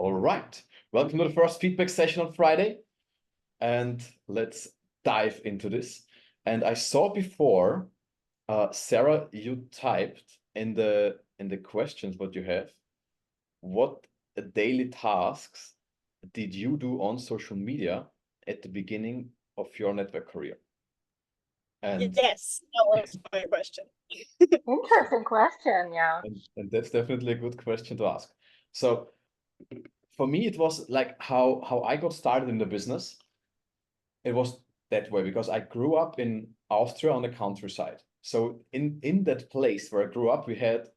All right. Welcome to the first feedback session on Friday. And let's dive into this. And I saw before, Sarah, you typed in the questions what you have. What daily tasks did you do on social media at the beginning of your network career? And yes, that was my question. Interesting question, yeah. and that's definitely a good question to ask. So for me, it was like how I got started in the business. It was that way because I grew up in Austria on the countryside. So in that place where I grew up, we had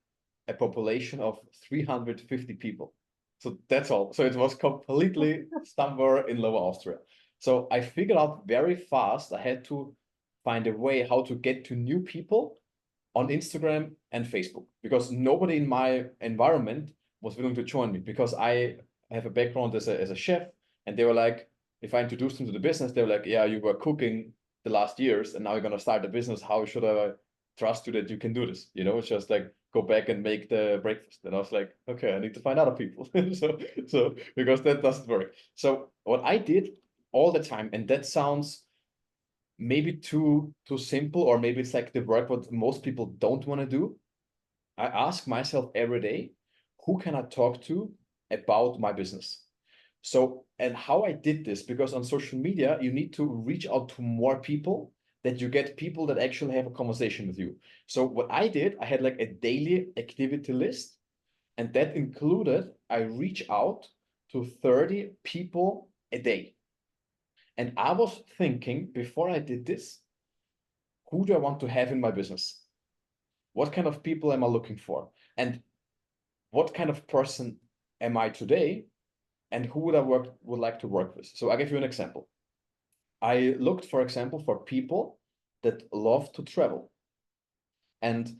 a population of 350 people. So that's all. So it was completely somewhere in Lower Austria. So I figured out very fast I had to find a way how to get to new people on Instagram and Facebook because nobody in my environment was willing to join me because I have a background as a chef, and they were like, if I introduced them to the business, they were like, yeah, you were cooking the last years and now you're gonna start a business. How should I trust you that you can do this? You know, it's just like go back and make the breakfast. And I was like, okay, I need to find other people. so because that doesn't work. So what I did all the time, and that sounds maybe too simple, or maybe it's like the work what most people don't want to do. I ask myself every day, who can I talk to about my business? So, and how I did this, because on social media, you need to reach out to more people, that you get people that actually have a conversation with you. So what I did, I had like a daily activity list, and that included, I reach out to 30 people a day. And I was thinking before I did this, who do I want to have in my business? What kind of people am I looking for? And what kind of person am I today? And who would like to work with? So I'll give you an example. I looked, for example, for people that love to travel. And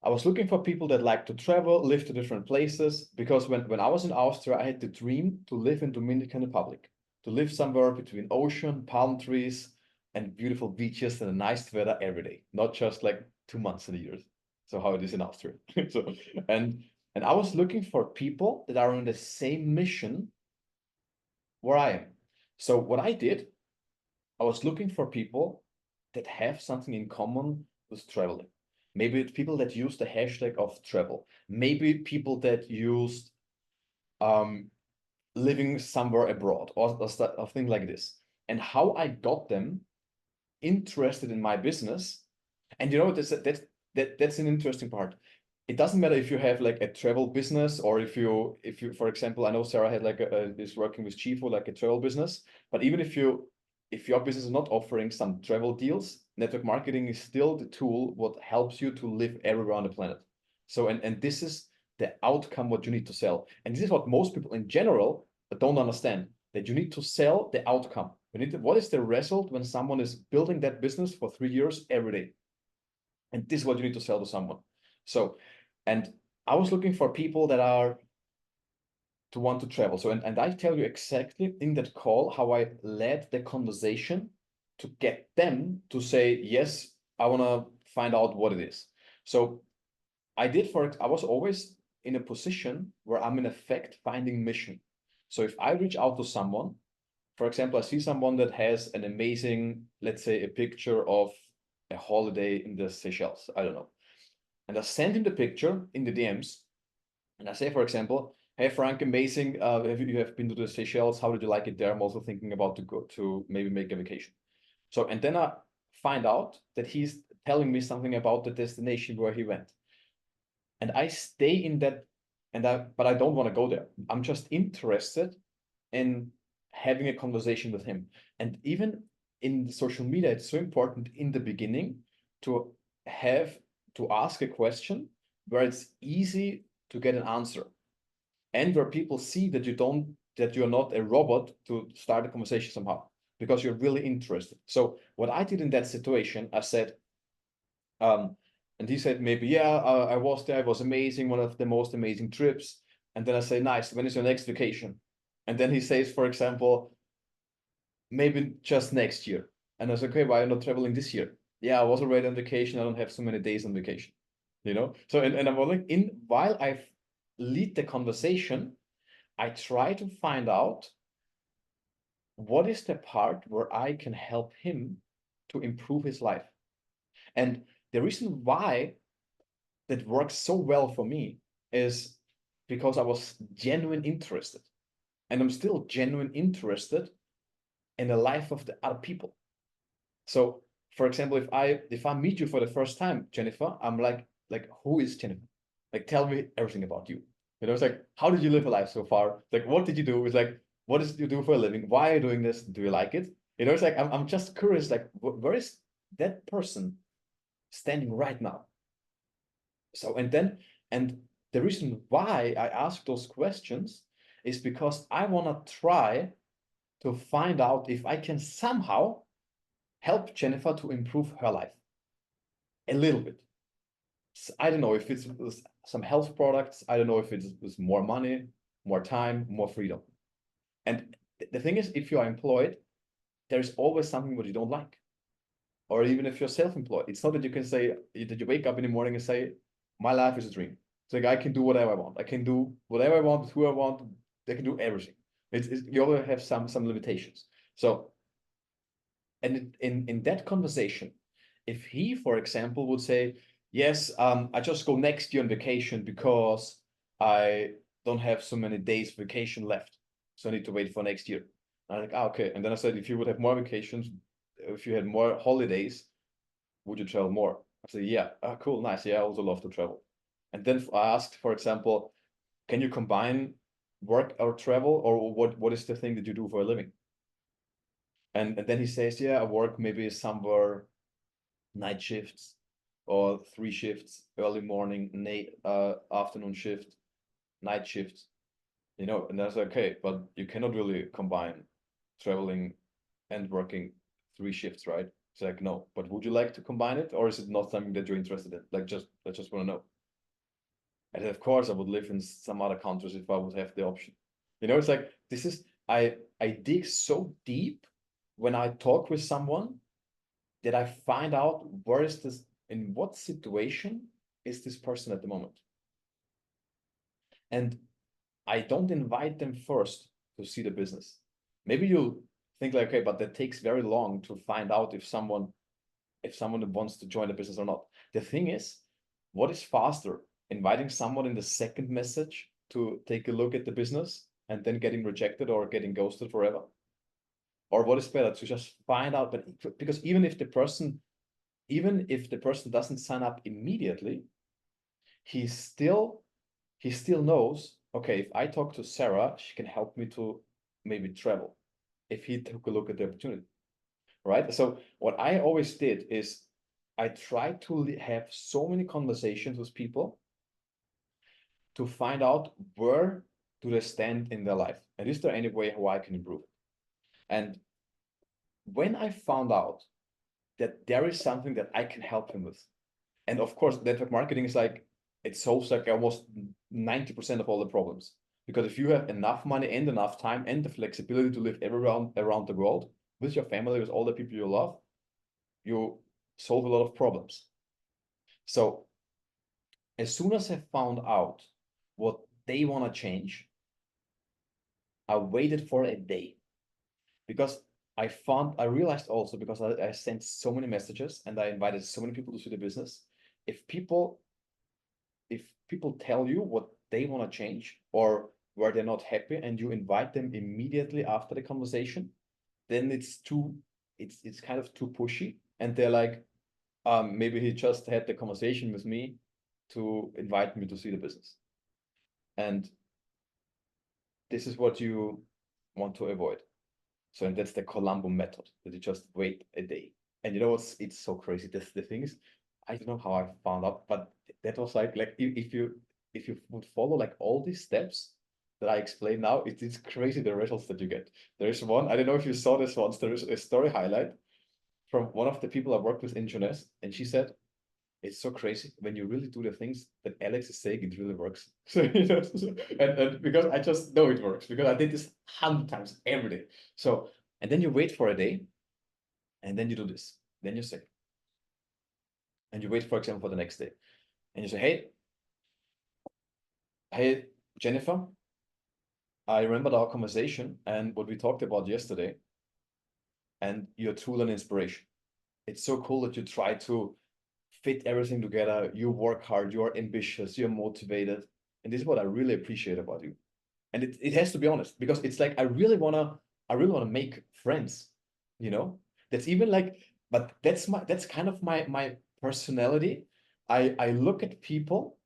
I was looking for people that like to travel, live to different places, because when I was in Austria, I had the dream to live in Dominican Republic, to live somewhere between ocean, palm trees, and beautiful beaches and a nice weather every day, not just like 2 months in a year. So how it is in Austria. So and I was looking for people that are on the same mission where I am. So what I did, I was looking for people that have something in common with traveling. Maybe it's people that use the hashtag of travel. Maybe people that used living somewhere abroad or thing like this. And how I got them interested in my business. And you know, that's an interesting part. It doesn't matter if you have like a travel business, or if you, for example, I know Sarah had like is working with Chifu, like a travel business. But even if your business is not offering some travel deals, network marketing is still the tool what helps you to live everywhere on the planet. So and this is the outcome what you need to sell. And this is what most people in general don't understand, that you need to sell the outcome. What is the result when someone is building that business for 3 years every day? And this is what you need to sell to someone. So, and I was looking for people that are to want to travel. So, and I tell you exactly in that call how I led the conversation to get them to say, yes, I want to find out what it is. So I was always in a position where I'm in effect finding mission. So if I reach out to someone, for example, I see someone that has an amazing, let's say a picture of a holiday in the Seychelles, I don't know. And I send him the picture in the DMs. And I say, for example, hey, Frank, amazing. You have been to the Seychelles. How did you like it there? I'm also thinking about to go to maybe make a vacation. So, and then I find out that he's telling me something about the destination where he went. And I stay in that, but I don't want to go there. I'm just interested in having a conversation with him. And even in social media, it's so important in the beginning to ask a question where it's easy to get an answer, and where people see that you're not a robot to start a conversation somehow, because you're really interested. So what I did in that situation, I said, and he said, maybe, yeah, I was there, it was amazing, one of the most amazing trips. And then I say, nice, when is your next vacation? And then he says, for example, maybe just next year. And I was like, okay, why are you not traveling this year? Yeah, I was already on vacation. I don't have so many days on vacation, you know? So, and I'm like, while I lead the conversation, I try to find out what is the part where I can help him to improve his life. And the reason why that works so well for me is because I was genuine interested. And I'm still genuine interested in the life of the other people. So for example, if I meet you for the first time, Jennifer, I'm like, who is Jennifer? Like, tell me everything about you. You know, it's like, how did you live a life so far? Like, what did you do? It's like, what is you do for a living? Why are you doing this? Do you like it? You know, it's like, I'm just curious, like, where is that person standing right now? So, and the reason why I ask those questions is because I want to try to find out if I can somehow help Jennifer to improve her life a little bit. I don't know if it's some health products. I don't know if it's more money, more time, more freedom. And the thing is, if you are employed, there's always something that you don't like. Or even if you're self-employed, it's not that you can say that you wake up in the morning and say, my life is a dream. It's like I can do whatever I want. I can do whatever I want, who I want. They can do everything. You always have some limitations. So, and in that conversation, if he, for example, would say, yes, I just go next year on vacation because I don't have so many days vacation left, so I need to wait for next year. I'm like, okay. And then I said, if you would have more vacations, if you had more holidays, would you travel more? I said, yeah. Cool, nice. Yeah, I also love to travel. And then I asked, for example, can you combine work or travel, or what is the thing that you do for a living? And then he says, yeah, I work maybe somewhere night shifts or 3 shifts, early morning, afternoon shift, night shifts, you know. And that's okay, but you cannot really combine traveling and working 3 shifts, right? It's like, no, but would you like to combine it, or is it not something that you're interested in? Like, I just want to know. And of course, I would live in some other countries if I would have the option. You know, it's like, this is, I dig so deep when I talk with someone that I find out where is this, in what situation is this person at the moment. And I don't invite them first to see the business. Maybe you'll think like, okay, but that takes very long to find out if someone wants to join the business or not. The thing is, what is faster? Inviting someone in the second message to take a look at the business and then getting rejected or getting ghosted forever? Or what is better, to just find out? But because even if the person doesn't sign up immediately, he still knows, okay, if I talk to Sarah, she can help me to maybe travel if he took a look at the opportunity, right? So what I always did is I tried to have so many conversations with people to find out where do they stand in their life, and is there any way how I can improve it. And when I found out that there is something that I can help him with, and of course, network marketing is like, it solves like almost 90% of all the problems. Because if you have enough money and enough time and the flexibility to live around the world with your family, with all the people you love, you solve a lot of problems. So as soon as I found out what they want to change, I waited for a day, because I realized also, because I sent so many messages and I invited so many people to see the business, if people tell you what they want to change or where they're not happy, and you invite them immediately after the conversation, then it's kind of too pushy, and they're like, maybe he just had the conversation with me to invite me to see the business. And this is what you want to avoid. So, and that's the Columbo method, that you just wait a day. And you know what's, it's so crazy. The thing is, I don't know how I found out, but that was like if you would follow like all these steps that I explain now, it's crazy the results that you get. There is one, I don't know if you saw this once, there is a story highlight from one of the people I worked with in Jeunesse, and she said, it's so crazy when you really do the things that Alex is saying, it really works. So, you know, and because I just know it works, because I did this 100 times every day. So, and then you wait for a day, and then you do this. Then you say, and you wait, for example, for the next day, and you say, hey, Jennifer, I remembered our conversation and what we talked about yesterday, and your tool and inspiration. It's so cool that you try to fit everything together. You work hard, you're ambitious, you're motivated. And this is what I really appreciate about you. And it has to be honest, because it's like I really wanna make friends, you know? That's even like, but that's kind of my personality. I look at people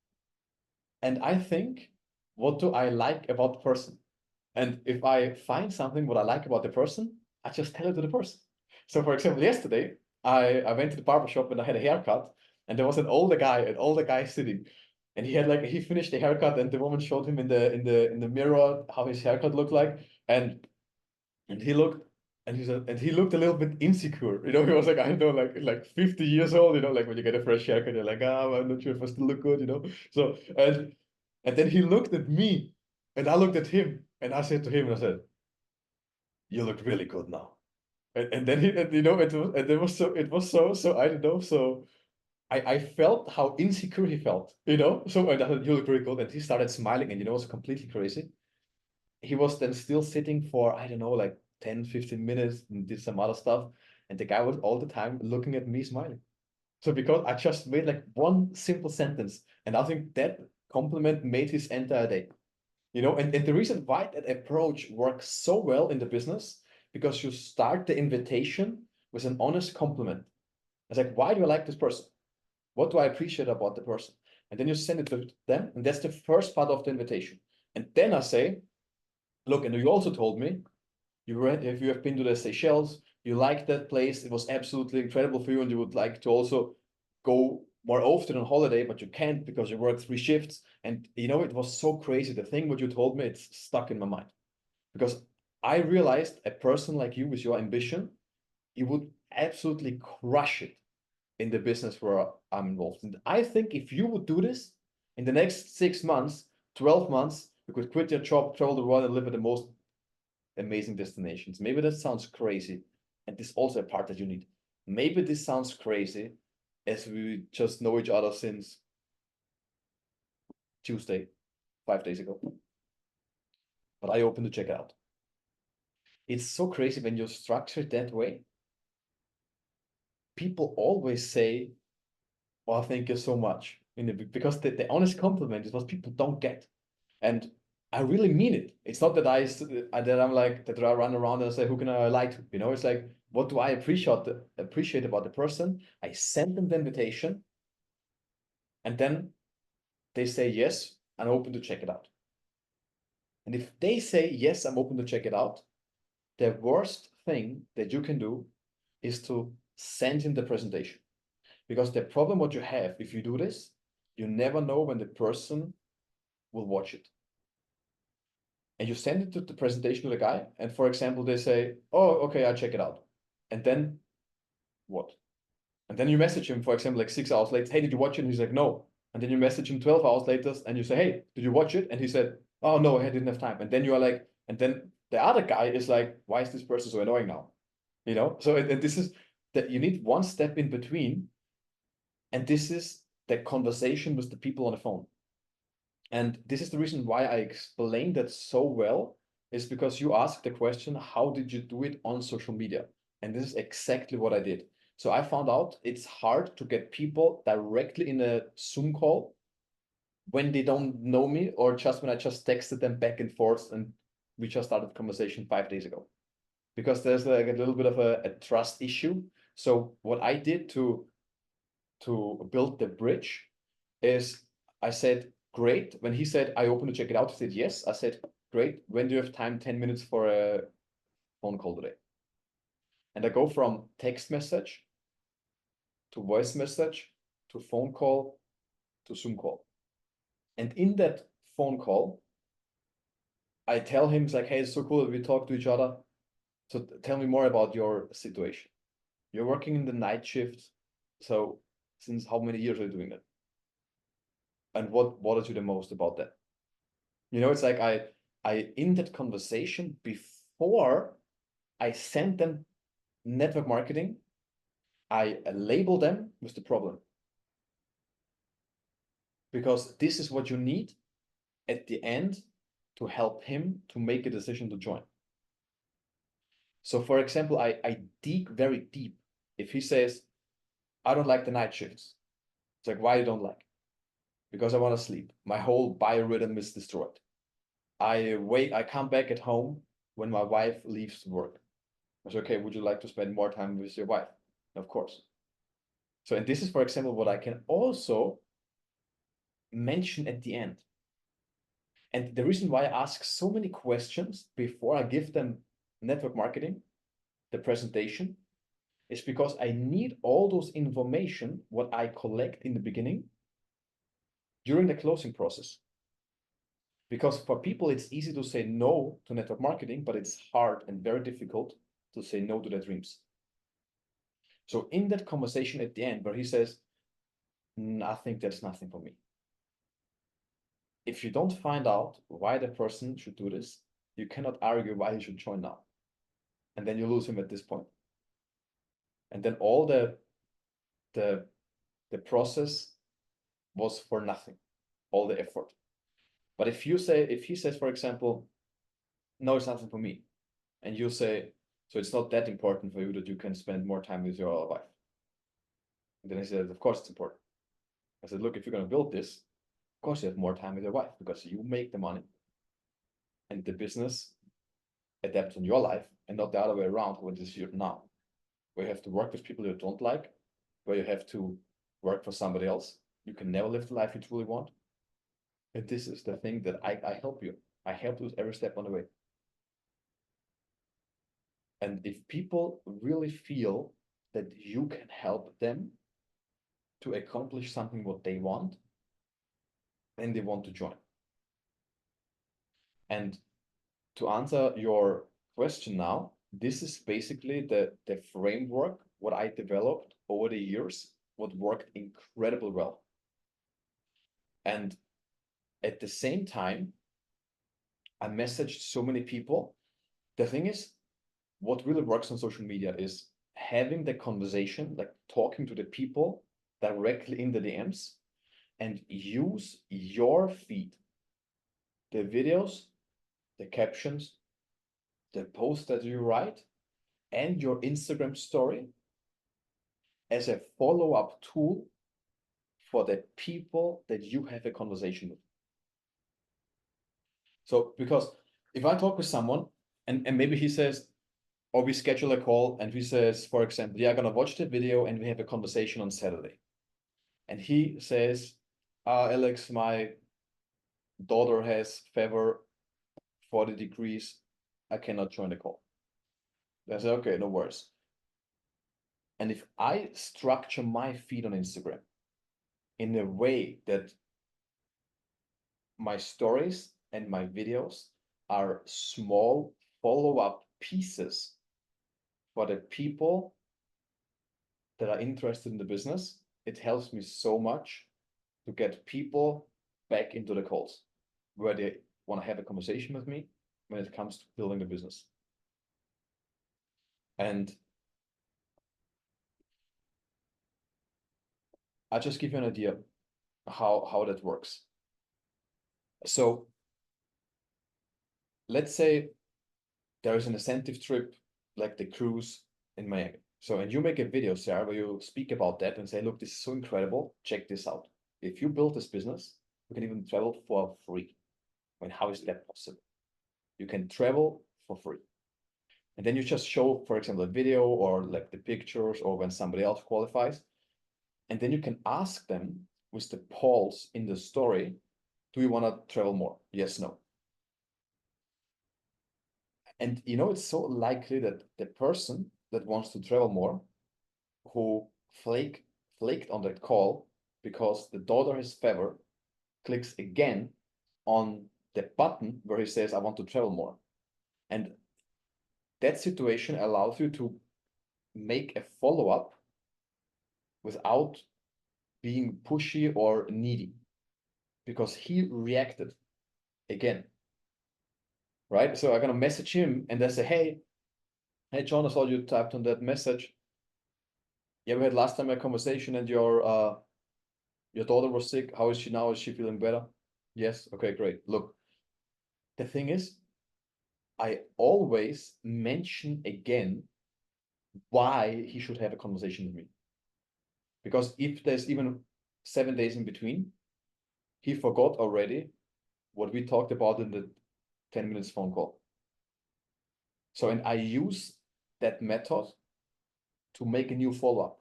and I think, what do I like about the person? And if I find something what I like about the person, I just tell it to the person. So for example, yesterday, I went to the barber shop and I had a haircut, and there was an older guy sitting. And he had like he finished the haircut, and the woman showed him in the mirror how his haircut looked like. And he looked, and he looked a little bit insecure. You know, he was like, I don't know, like 50 years old, you know, like when you get a fresh haircut, you're like, oh, I'm not sure if I still look good, you know. So and then he looked at me, and I looked at him, and I said to him, and I said, "You look really good now." And then and, you know, it was so I don't know, so I felt how insecure he felt, you know. So and I said, "You look really good," and he started smiling, and you know, it was completely crazy. He was then still sitting for, I don't know, like 10, 15 minutes and did some other stuff. And the guy was all the time looking at me smiling. So because I just made like one simple sentence, and I think that compliment made his entire day. You know, and the reason why that approach works so well in the business, because you start the invitation with an honest compliment. It's like, why do I like this person? What do I appreciate about the person? And then you send it to them, and that's the first part of the invitation. And then I say, look, and you also told me if you have been to the Seychelles, you like that place, it was absolutely incredible for you, and you would like to also go more often on holiday, but you can't because you work 3 shifts. And you know, it was so crazy. The thing what you told me, it's stuck in my mind. Because I realized a person like you with your ambition, you would absolutely crush it in the business where I'm involved. And I think if you would do this in the next 6 months, 12 months, you could quit your job, travel the world, and live at the most amazing destinations. Maybe that sounds crazy, and this is also a part that you need. Maybe this sounds crazy, as we just know each other since Tuesday, 5 days ago. But I open to check it out. It's so crazy when you structure it that way. People always say, "Oh, thank you so much," because the honest compliment is what people don't get. And I really mean it. It's not that that I'm like that I run around and say, who can I lie to? You know, it's like, what do I appreciate about the person? I send them the invitation, and then they say yes, I'm open to check it out. And if they say yes, I'm open to check it out, the worst thing that you can do is to send him the presentation. Because the problem what you have if you do this, you never know when the person will watch it. And you send it to the presentation to the guy, and for example, they say, "Oh, okay, I'll check it out." And then what? And then you message him, for example, like 6 hours later, "Hey, did you watch it?" And he's like, "No." And then you message him 12 hours later, and you say, "Hey, did you watch it?" And he said, "Oh, no, I didn't have time." And then you are like, and then the other guy is like, "Why is this person so annoying now?" You know? So and this is that you need one step in between, and this is the conversation with the people on the phone. And this is the reason why I explained that so well, is because you asked the question, how did you do it on social media? And this is exactly what I did. So I found out it's hard to get people directly in a Zoom call when they don't know me, or just when I just texted them back and forth and we just started the conversation 5 days ago. Because there's like a little bit of a trust issue. So what I did to build the bridge is I said, great. When he said, I open to check it out, he said, yes. I said, great. When do you have time? 10 minutes for a phone call today. And I go from text message to voice message to phone call to Zoom call. And in that phone call, I tell him, it's like, hey, it's so cool that we talk to each other. So tell me more about your situation. You're working in the night shift. So since how many years are you doing that? And what bothers you the most about that? You know, it's like I in that conversation before I send them network marketing, I label them with the problem. Because this is what you need at the end to help him to make a decision to join. So for example, I dig very deep. If he says, I don't like the night shifts. It's like, why you don't like? Because I want to sleep. My whole biorhythm is destroyed. I come back at home when my wife leaves work. I say, okay, would you like to spend more time with your wife? Of course. So, and this is, for example, what I can also mention at the end. And the reason why I ask so many questions before I give them network marketing, the presentation, is because I need all those information, what I collect in the beginning, during the closing process. Because for people, it's easy to say no to network marketing, but it's hard and very difficult to say no to their dreams. So in that conversation at the end where he says, I think that's nothing for me. If you don't find out why the person should do this, you cannot argue why he should join now. And then you lose him at this point. And then all the process was for nothing, all the effort. But if he says, for example, no, it's nothing for me, and you say, so it's not that important for you that you can spend more time with your wife. And then I said, of course it's important. I said, look, if you're going to build this, of course you have more time with your wife because you make the money and the business adapts on your life and not the other way around, what is here now. Where you have to work with people you don't like, where you have to work for somebody else. You can never live the life you truly want. And this is the thing that I help you. I help you every step on the way. And if people really feel that you can help them to accomplish something what they want, then they want to join. And to answer your question now, this is basically the framework what I developed over the years, what worked incredibly well. And at the same time, I messaged so many people. The thing is, what really works on social media is having the conversation, like talking to the people directly in the DMs, and use your feed, the videos, the captions, the post that you write, and your Instagram story as a follow-up tool for the people that you have a conversation with. So, because if I talk with someone and maybe he says, or we schedule a call and he says, for example, yeah, I'm gonna watch the video and we have a conversation on Saturday. And he says, Alex, my daughter has fever 40 degrees. I cannot join the call. I say, okay, no worries. And if I structure my feed on Instagram in a way that my stories and my videos are small follow-up pieces for the people that are interested in the business, it helps me so much to get people back into the calls where they want to have a conversation with me when it comes to building the business. And I'll just give you an idea how that works. So let's say there is an incentive trip like the cruise in Miami. So, and you make a video, Sarah, where you speak about that and say, look, this is so incredible. Check this out. If you build this business, you can even travel for free. I mean, how is that possible? You can travel for free. And then you just show, for example, a video or like the pictures or when somebody else qualifies. And then you can ask them with the polls in the story, do you want to travel more? Yes, no. And you know, it's so likely that the person that wants to travel more, who flaked on that call because the daughter has fever, clicks again on the button where he says, I want to travel more. And that situation allows you to make a follow-up without being pushy or needy because he reacted again. Right? So I'm gonna message him and then say, hey John, I saw you typed on that message. Yeah, we had last time a conversation and your daughter was sick. How is she now? Is she feeling better? Yes. Okay, great. Look, the thing is, I always mention again why he should have a conversation with me. Because if there's even 7 days in between, he forgot already what we talked about in the 10 minutes phone call. So, and I use that method to make a new follow-up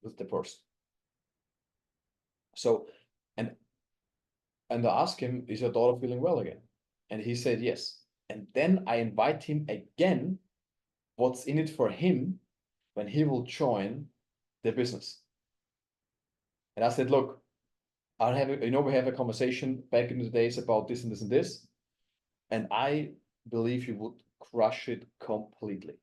with the person. So, and I ask him, is your daughter feeling well again? And he said yes. And then I invite him again, what's in it for him when he will join the business. And I said, look, I'll have we have a conversation back in the days about this and this and this. And I believe you would crush it completely.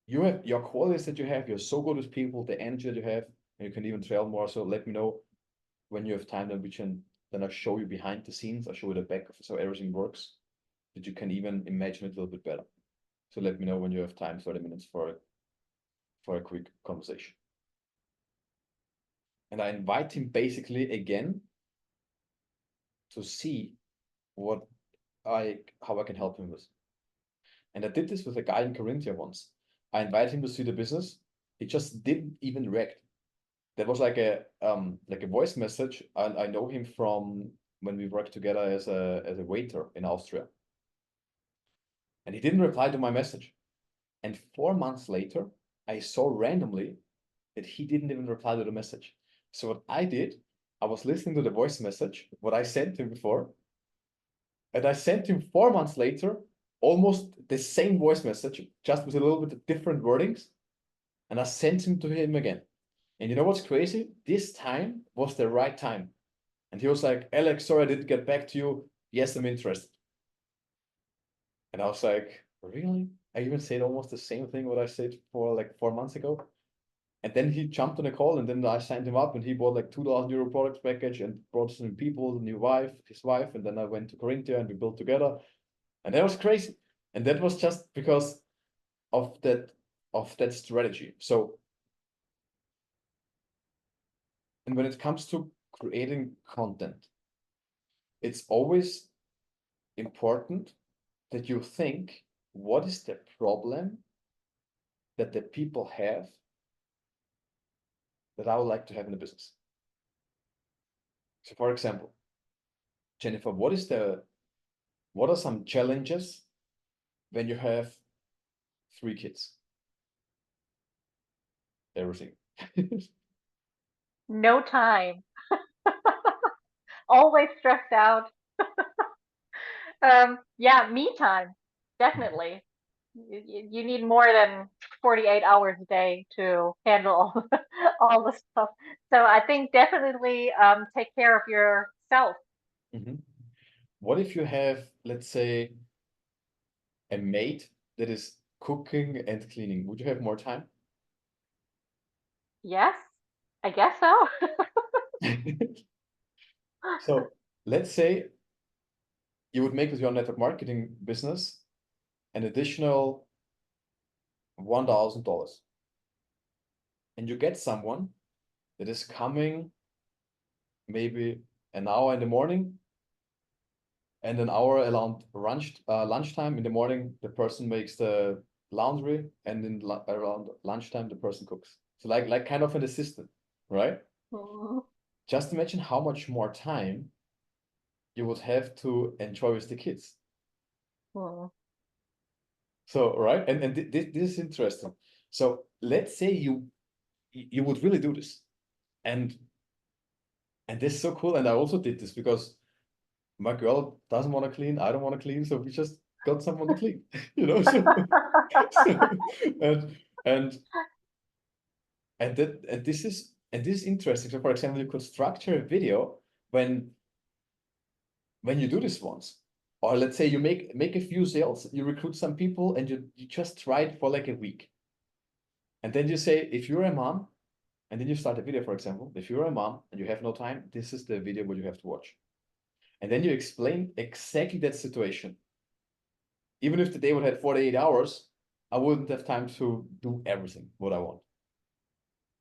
You have your qualities that you have, you're so good with people, the energy that you have, and you can even travel more. So let me know when you have time, then I'll show you behind the scenes, I'll show you the back of so everything works, that you can even imagine it a little bit better. So let me know when you have time, 30 minutes for a quick conversation. And I invite him basically again to see how I can help him with. And I did this with a guy in Carinthia once. I invited him to see the business. He just didn't even react. There was like a voice message. I know him from when we worked together as a waiter in Austria. And he didn't reply to my message. And 4 months later, I saw randomly that he didn't even reply to the message. So what I did, I was listening to the voice message, what I sent him before, and I sent him 4 months later, almost the same voice message, just with a little bit of different wordings, and I sent him to him again. And you know what's crazy? This time was the right time. And he was like, Alex, sorry, I didn't get back to you. Yes, I'm interested. And I was like, really? I even said almost the same thing what I said for like 4 months ago. And then he jumped on a call, and then I signed him up, and he bought like 2,000 euro product package and brought some people, his wife, and then I went to Carinthia and we built together. And that was crazy. And that was just because of that strategy. So, and when it comes to creating content, it's always important that you think, what is the problem that the people have that I would like to have in the business? So for example, Jennifer, what are some challenges when you have 3 kids? Everything. No time. Always stressed out. Yeah, me time. Definitely. You need more than 48 hours a day to handle all the stuff. So I think definitely take care of yourself. Mhm. What if you have, let's say, a maid that is cooking and cleaning? Would you have more time? Yes, I guess so. So let's say you would make with your network marketing business an additional $1,000, and you get someone that is coming maybe an hour in the morning and an hour around lunchtime. In the morning, the person makes the laundry, and around lunchtime, the person cooks. So like kind of an assistant, right? Mhm. Just imagine how much more time you would have to enjoy with the kids. Mhm. So, right, and this is interesting. So let's say you would really do this, and this is so cool. And I also did this because my girl doesn't want to clean, I don't want to clean, so we just got someone to clean, you know. So and and this is interesting. So for example, you could structure a video when you do this once, or let's say you make a few sales, you recruit some people, and you just try it for like a week, and then you say, if you're a mom, and then you start a video, for example, if you're a mom and you have no time, this is the video what you have to watch, and then you explain exactly that situation. Even if the day would have 48 hours, I wouldn't have time to do everything what I want.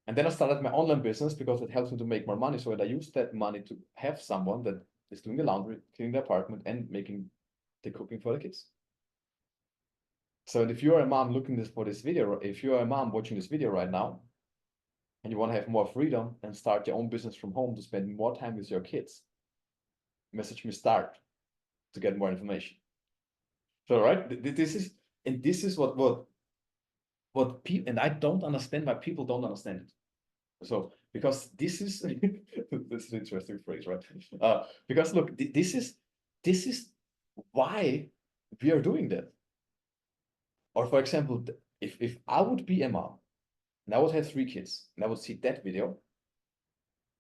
And then I started my online business because it helps me to make more money. So I used that money to have someone that is doing the laundry, cleaning the apartment, and making the cooking for the kids. So if you are a mom looking for this video, if you are a mom watching this video right now, and you want to have more freedom and start your own business from home to spend more time with your kids, message me start to get more information. So right, this is what people, and I don't understand why people don't understand it. So because this is this is an interesting phrase, right? Because look, this is why we are doing that. Or for example, if I would be a mom and I would have 3 kids and I would see that video,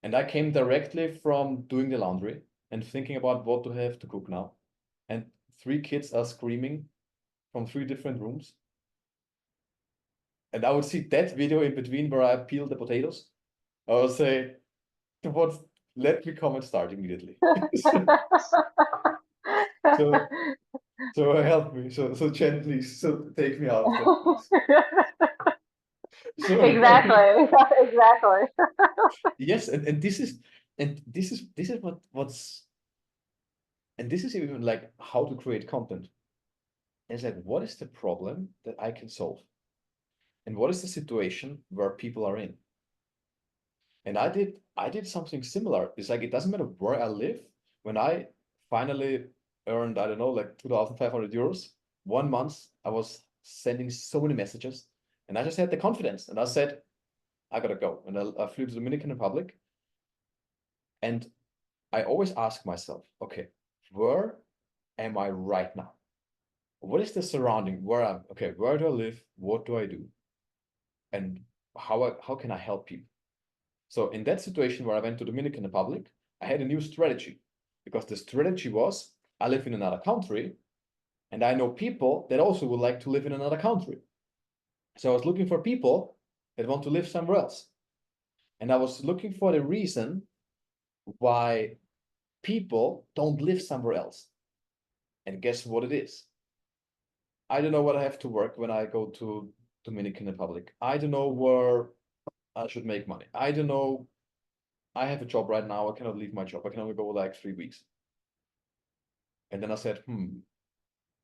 and I came directly from doing the laundry and thinking about what to have to cook now, and 3 kids are screaming from 3 different rooms, and I would see that video in between where I peel the potatoes, I would say, what, let me come and start immediately. So help me. So Jen, please, so take me out of that, please. So Exactly. Exactly. yes, and this is what's and this is even like how to create content. It's like, what is the problem that I can solve? And what is the situation where people are in? And I did something similar. It's like, it doesn't matter where I live. When I finally earned, I don't know, like 2,500 euros, 1 month, I was sending so many messages, and I just had the confidence, and I said, I gotta go. And I flew to the Dominican Republic, and I always ask myself, okay, where am I right now? What is the surrounding? Where do I live? What do I do? And how can I help people? So in that situation where I went to Dominican Republic, I had a new strategy, because the strategy was, I live in another country and I know people that also would like to live in another country. So I was looking for people that want to live somewhere else. And I was looking for the reason why people don't live somewhere else. And guess what it is? I don't know what I have to work when I go to Dominican Republic. I don't know where I should make money. I don't know. I have a job right now. I cannot leave my job. I can only go like 3 weeks. And then I said,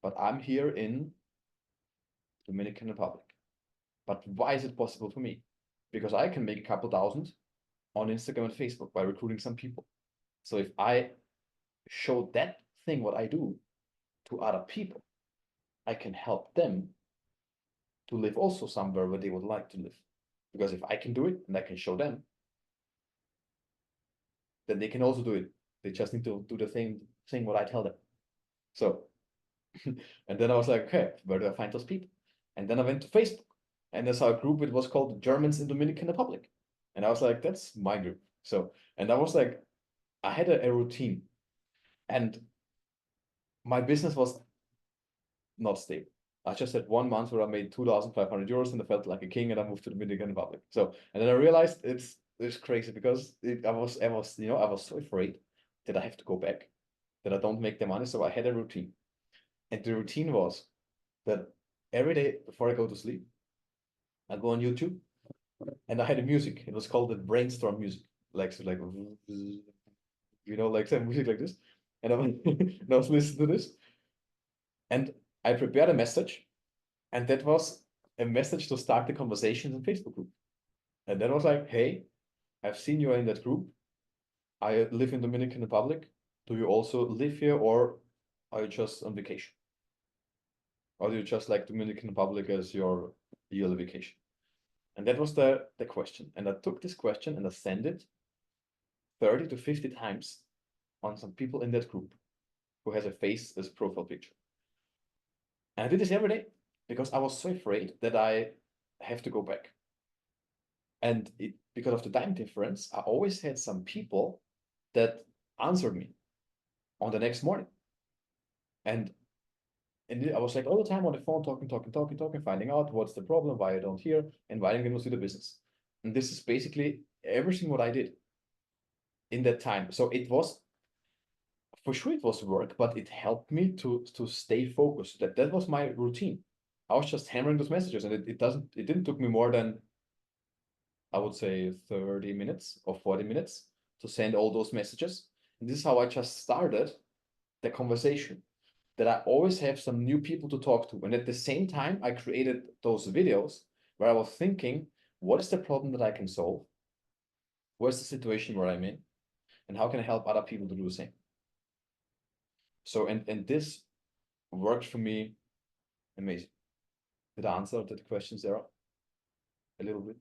but I'm here in Dominican Republic. But why is it possible for me? Because I can make a couple thousand on Instagram and Facebook by recruiting some people. So if I show that thing, what I do, to other people, I can help them to live also somewhere where they would like to live. Because if I can do it and I can show them, then they can also do it. They just need to do the thing what I tell them. So, and then I was like, okay, where do I find those people? And then I went to Facebook, and I saw a group. It was called Germans in Dominican Republic, and I was like, that's my group. So, and I was like, I had a routine, and my business was not stable. I just had 1 month where I made 2,500 euros, and I felt like a king, and I moved to the Dominican Republic. So, and then I realized it's crazy, because I was so afraid that I have to go back, that I don't make the money. So I had a routine, and the routine was that every day before I go to sleep, I go on YouTube, and I had a music. It was called the brainstorm music, like so, like like some music like this, and I was listening to this, and I prepared a message, and that was a message to start the conversation in Facebook group, and that was like, hey, I've seen you in that group. I live in Dominican Republic. Do you also live here, or are you just on vacation? Or do you just like Dominican Republic as your yearly vacation? And that was the question. And I took this question and I sent it 30 to 50 times on some people in that group who has a face as a profile picture. And I did this every day because I was so afraid that I have to go back. And because of the time difference, I always had some people that answered me on the next morning. And I was like all the time on the phone, talking, finding out what's the problem, why I don't hear, inviting them to the business. And this is basically everything what I did in that time. So it was, for sure it was work, but it helped me to stay focused. That was my routine. I was just hammering those messages, and it didn't took me more than, I would say, 30 minutes or 40 minutes to send all those messages. this is how I just started the conversation, that I always have some new people to talk to. And at the same time, I created those videos where I was thinking, what is the problem that I can solve? What's the situation where I'm in? And how can I help other people to do the same? So, and this worked for me amazing. Did I answer that question, Sarah? A little bit?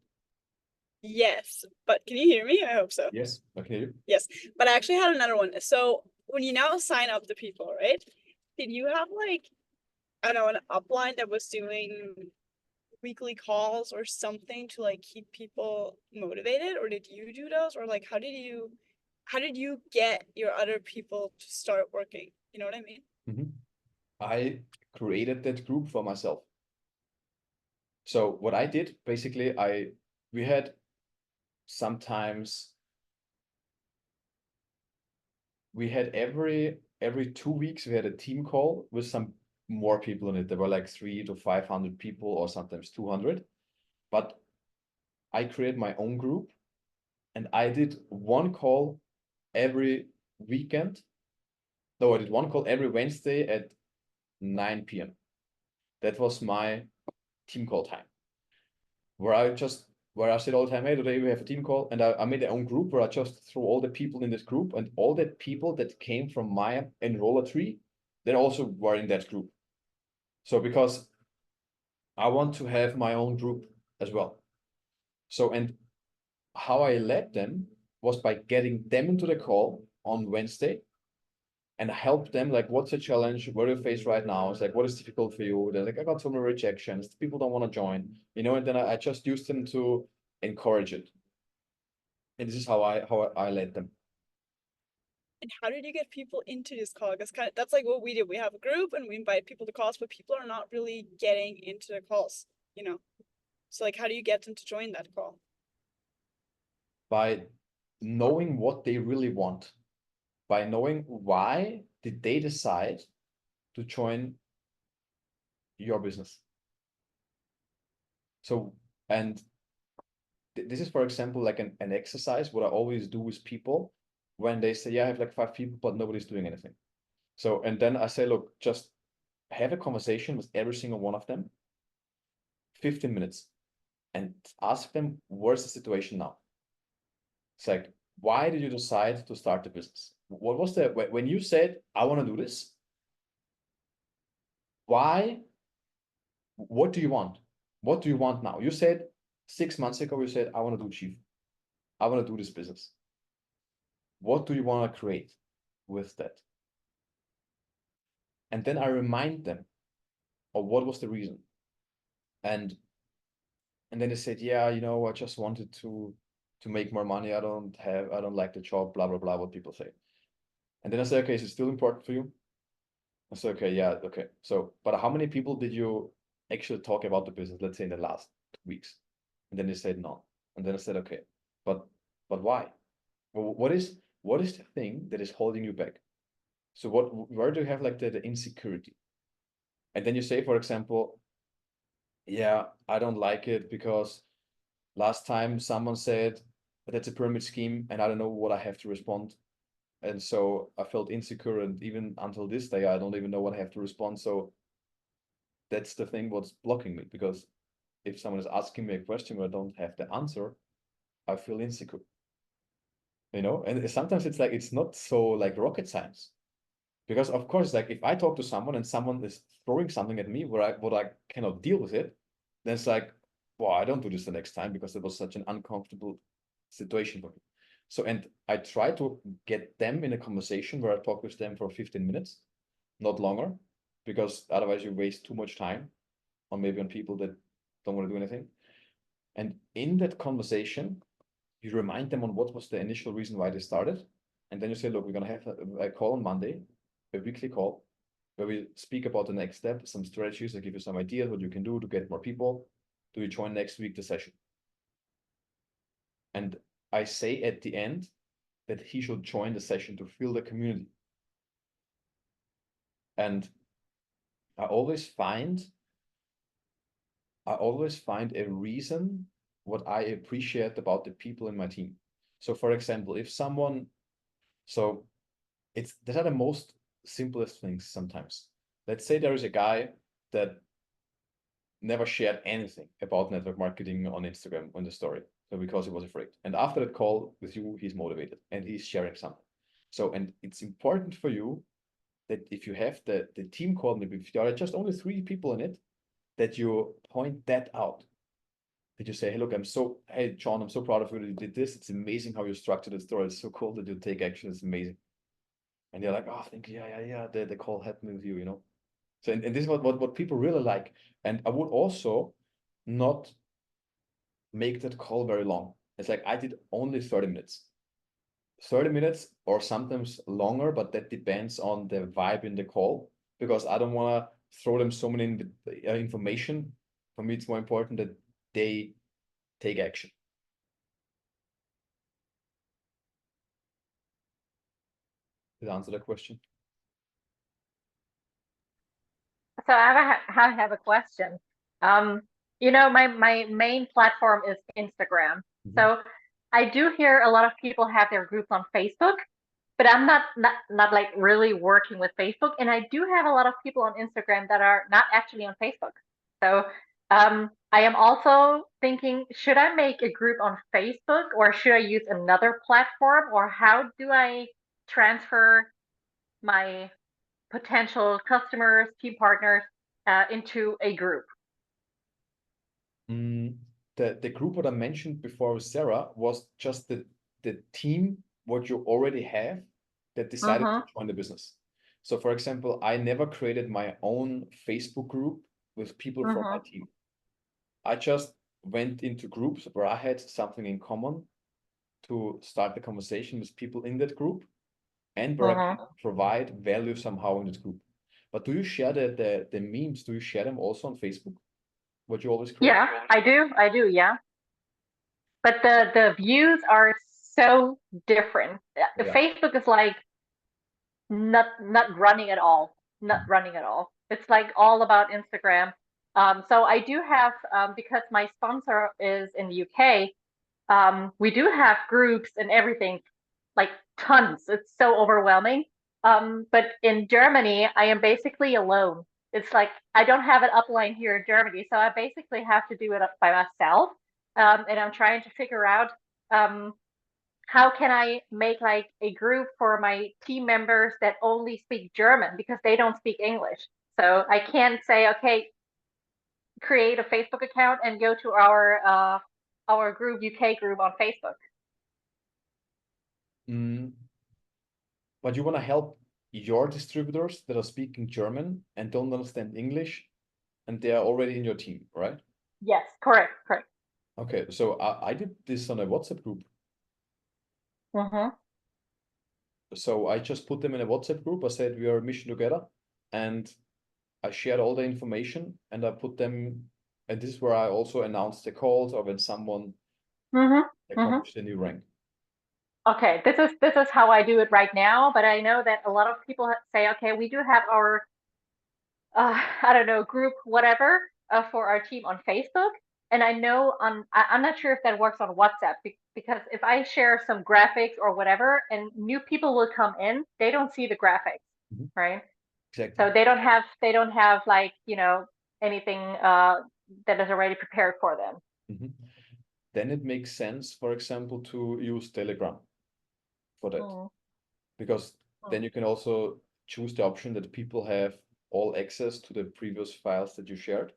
Yes, but can you hear me? I hope so. Yes, I can hear you. Yes, but I actually had another one. So when you now sign up the people, right? Did you have like, I don't know, an upline that was doing weekly calls or something to like keep people motivated, or did you do those, or like how did you get your other people to start working? You know what I mean? I created that group for myself. So what I did, basically, we had sometimes, we had every 2 weeks, we had a team call with some more people in it. There were like 300 to 500 people, or sometimes 200. But I created my own group, and I did one call every weekend. No, I did one call every Wednesday at 9 p.m. That was my team call time, where I said all the time, hey, today we have a team call. And I made my own group where I just threw all the people in this group, and all the people that came from my enroller tree, they also were in that group. So because I want to have my own group as well. So, and how I led them was by getting them into the call on Wednesday and help them, like, what's the challenge? What do you face right now? It's like, what is difficult for you? They're like, I got so many rejections. People don't want to join, and then I just used them to encourage it. And this is how I led them. And how did you get people into this call? Because that's like what we do. We have a group and we invite people to calls, but people are not really getting into the calls, you know? So like, how do you get them to join that call? By knowing what they really want, by knowing why did they decide to join your business. So, and this is, for example, like an exercise, what I always do with people when they say, yeah, I have like 5 people, but nobody's doing anything. So, and then I say, look, just have a conversation with every single one of them, 15 minutes, and ask them, where's the situation now? It's like, why did you decide to start the business? What was when you said, I want to do this, why, what do you want? What do you want now? You said 6 months ago, you said, I want to do chief. I want to do this business. What do you want to create with that? And then I remind them of what was the reason. And then they said, yeah, I just wanted to make more money. I don't like the job, blah, blah, blah, what people say. And then I said, okay, is it still important for you? I said, okay, yeah, okay. So, but how many people did you actually talk about the business, let's say in the last 2 weeks? And then they said no. And then I said, okay, but why? Well, what is the thing that is holding you back? So where do you have like the insecurity? And then you say, for example, yeah, I don't like it because last time someone said that's a pyramid scheme and I don't know what I have to respond. And so I felt insecure, and even until this day, I don't even know what I have to respond. So that's the thing what's blocking me, because if someone is asking me a question where I don't have the answer, I feel insecure. And sometimes it's like it's not so like rocket science. Because of course, like if I talk to someone and someone is throwing something at me where I cannot deal with it, then it's like, well, I don't do this the next time because it was such an uncomfortable situation for me. So, and I try to get them in a conversation where I talk with them for 15 minutes, not longer, because otherwise you waste too much time on maybe on people that don't want to do anything. And in that conversation, you remind them on what was the initial reason why they started. And then you say, look, we're going to have a call on Monday, a weekly call, where we speak about the next step, some strategies. I give you some ideas what you can do to get more people. Do you join next week the session? And I say at the end that he should join the session to feel the community. And I always find a reason what I appreciate about the people in my team. So for example, if someone, so that are the most simplest things sometimes. Let's say there is a guy that never shared anything about network marketing on Instagram on the story. So because he was afraid. And after that call with you, he's motivated and he's sharing something. So, and it's important for you that if you have the team call, maybe if there are just only 3 people in it, that you point that out. That you say, hey, look, hey, John, I'm so proud of you that you did this. It's amazing how you structured the story. It's so cool that you take action. It's amazing. And you're like, oh, thank you. Yeah. The call happened with you, So, and this is what people really like. And I would also not make that call very long. It's like I did only 30 minutes. 30 minutes or sometimes longer, but that depends on the vibe in the call because I don't want to throw them so many information. For me, it's more important that they take action. Did I answer that question? So I have a question. My main platform is Instagram. So I do hear a lot of people have their groups on Facebook, but I'm not like really working with Facebook. And I do have a lot of people on Instagram that are not actually on Facebook. So I am also thinking, should I make a group on Facebook or should I use another platform, or how do I transfer my potential customers, team partners into a group? The group what I mentioned before with Sarah was just the team what you already have that decided to join the business. So for example, I never created my own Facebook group with people from my team. I just went into groups where I had something in common to start the conversation with people in that group and where I can provide value somehow in this group. But do you share the memes? Do you share them also on Facebook? What you always create? Yeah, I do, yeah. But the views are so different. Yeah. Facebook is like not running at all. Not running at all. It's like all about Instagram. So I do have because my sponsor is in the UK, we do have groups and everything, like tons. It's so overwhelming. But in Germany, I am basically alone. It's like I don't have an upline here in Germany, so I basically have to do it by myself. And I'm trying to figure out how can I make like a group for my team members that only speak German because they don't speak English. So I can't say, okay, create a Facebook account and go to our group, UK group on Facebook. But you want to help your distributors that are speaking German and don't understand English, and they are already in your team, right? Yes, correct. Okay, so I did this on a WhatsApp group. So I just put them in a WhatsApp group. I said we are a mission together, and I shared all the information, and I put them. And this is where I also announced the calls or when someone accomplished a new rank. Okay, this is how I do it right now, but I know that a lot of people say, okay, we do have our I don't know, group whatever for our team on Facebook, and I know I'm not sure if that works on WhatsApp because if I share some graphics or whatever, and new people will come in, they don't see the graphics, right? Exactly. So they don't have like anything that is already prepared for them. Then it makes sense, for example, to use Telegram for that. Because then you can also choose the option that people have all access to the previous files that you shared.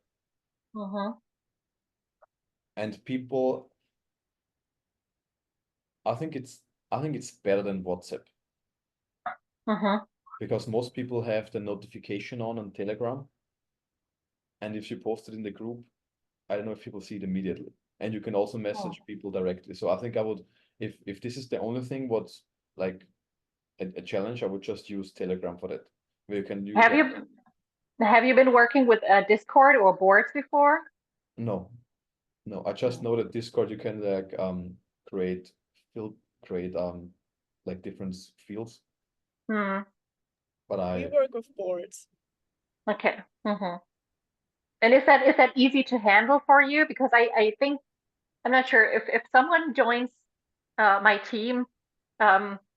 And people, I think it's better than WhatsApp. Because most people have the notification on Telegram. And if you post it in the group, I don't know if people see it immediately. And you can also message people directly. So I think I would, if this is the only thing what's like a challenge, I would just use Telegram for that. Where you can use Have you been working with Discord or boards before? No, I just know that Discord you can like create like different fields. But we work with boards. Okay. And is that easy to handle for you? Because I think I'm not sure if someone joins my team,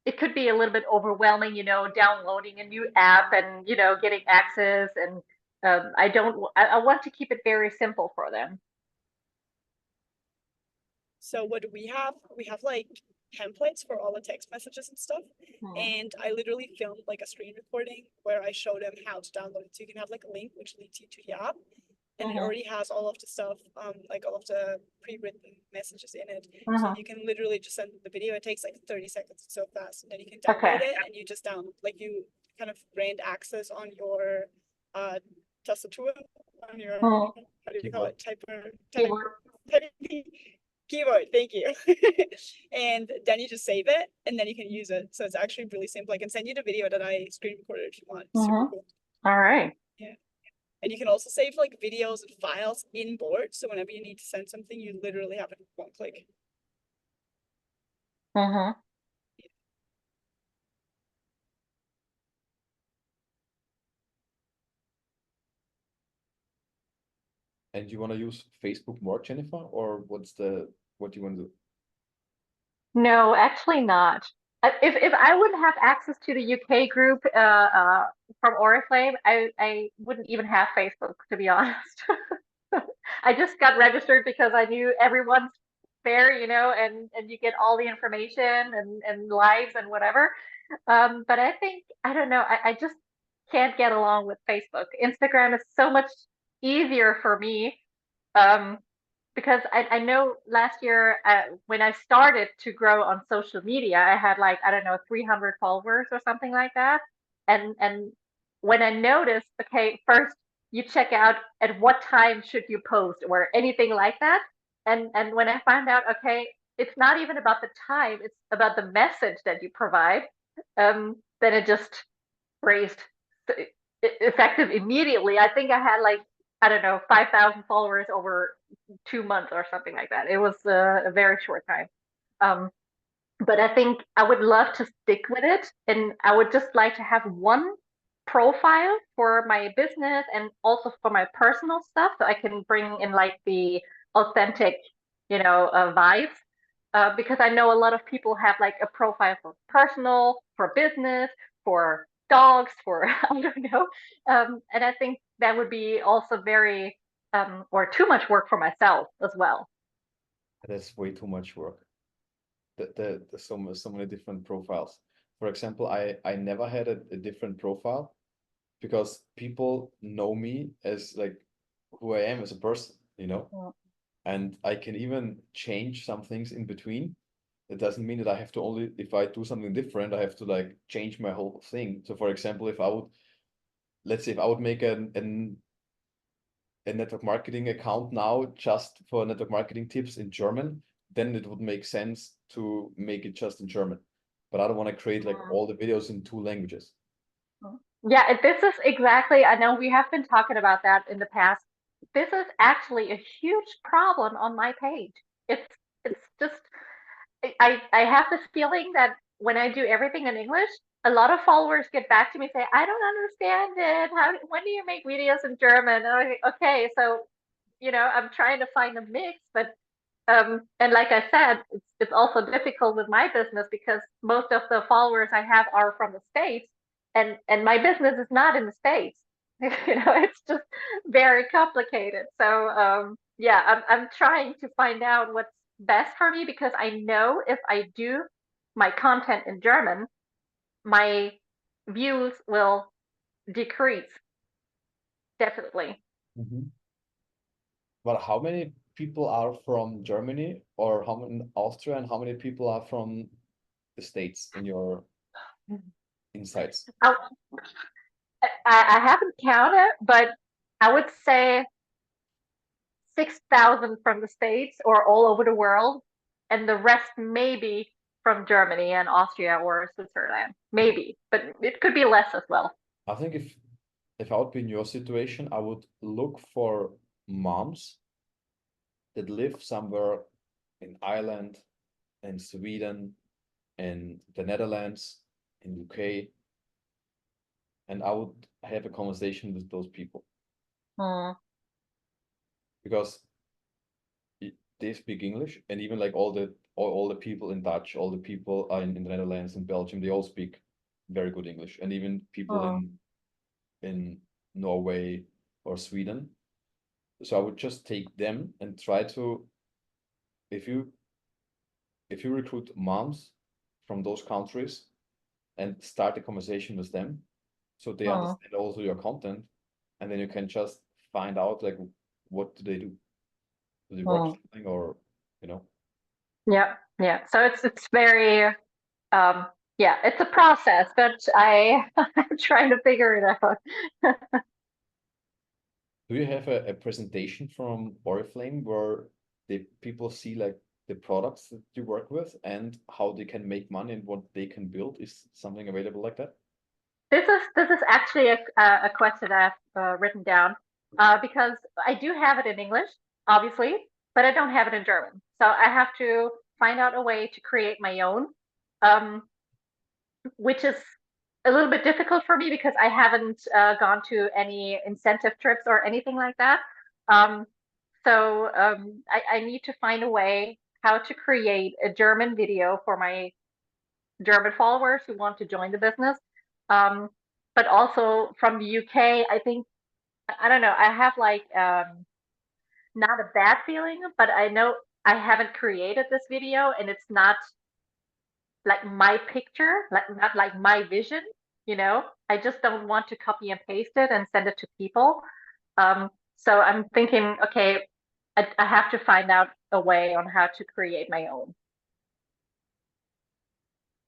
it could be a little bit overwhelming, downloading a new app and, getting access. And I want to keep it very simple for them. So what do we have? We have like templates for all the text messages and stuff. And I literally filmed like a screen recording where I show them how to download it. So you can have like a link which leads you to the app. And it already has all of the stuff, like all of the pre-written messages in it. So you can literally just send the video. It takes like 30 seconds. It's so fast. And then you can download it and you just you kind of grant access on your tastatur, on your, how do you call it? Keyboard, thank you. And then you just save it and then you can use it. So it's actually really simple. I can send you the video that I screen recorded if you want. Super cool. All right. Yeah. And you can also save like videos and files in Board. So whenever you need to send something, you literally have it in one click. And you want to use Facebook more, Jennifer, or what do you want to do? No, actually not. If I wouldn't have access to the UK group from Oriflame, I wouldn't even have Facebook, to be honest. I just got registered because I knew everyone's there, and you get all the information and lives and whatever. But I think, I don't know, I just can't get along with Facebook. Instagram is so much easier for me. Because I know last year when I started to grow on social media, I had like, I don't know, 300 followers or something like that. And when I noticed, okay, first you check out at what time should you post or anything like that. And when I found out, okay, it's not even about the time, it's about the message that you provide, then it just raised effective immediately. I think I had like, I don't know, 5,000 followers over 2 months or something like that. It was a very short time. But I think I would love to stick with it. And I would just like to have one profile for my business and also for my personal stuff. So I can bring in like the authentic, vibes. Because I know a lot of people have like a profile for personal, for business, for dogs, for I don't know. And I think that would be also very or too much work for myself as well. That's way too much work. There's so many different profiles. For example, I never had a different profile because people know me as like who I am as a person, and I can even change some things in between. It doesn't mean that I have to only, if I do something different, I have to like change my whole thing. So for example, let's say if I would make a network marketing account now just for network marketing tips in German, then it would make sense to make it just in German. But I don't want to create like all the videos in 2 languages. Yeah, this is exactly, I know we have been talking about that in the past. This is actually a huge problem on my page. It's just I have this feeling that when I do everything in English, a lot of followers get back to me say, I don't understand it. When do you make videos in German? And I'm like, okay, so I'm trying to find a mix, but and like I said, it's also difficult with my business because most of the followers I have are from the States, and my business is not in the States. It's just very complicated. So yeah, I'm trying to find out what's best for me because I know if I do my content in German, my views will decrease. Definitely. But how many people are from Germany or how many Austria and how many people are from the States in your insights? I haven't counted, but I would say 6,000 from the States or all over the world, and the rest maybe from Germany and Austria or Switzerland. Maybe, but it could be less as well. I think if I would be in your situation, I would look for moms that live somewhere in Ireland and Sweden and the Netherlands in UK, and I would have a conversation with those people. Because they speak English, and even like all the people in Dutch, all the people in the Netherlands and Belgium, they all speak very good English, and even people in Norway or Sweden. So I would just take them and try to, if you recruit moms from those countries and start a conversation with them, so they understand also your content, and then you can just find out like what do they do? Do they work something, or you know? Yeah, yeah. So it's very yeah, it's a process, but I'm trying to figure it out. Do you have a presentation from Oriflame where the people see like the products that you work with and how they can make money and what they can build? Is something available like that? This is actually a question I've written down because I do have it in English, obviously, but I don't have it in German. So I have to find out a way to create my own, um, which is a little bit difficult for me because I haven't gone to any incentive trips or anything like that. Um, I need to find a way how to create a German video for my German followers who want to join the business. Um, but also from the UK, I think, I don't know, I have like not a bad feeling, but I know I haven't created this video and it's not like my picture, like not like my vision, you know? I just don't want to copy and paste it and send it to people. So I'm thinking, okay, I have to find out a way on how to create my own.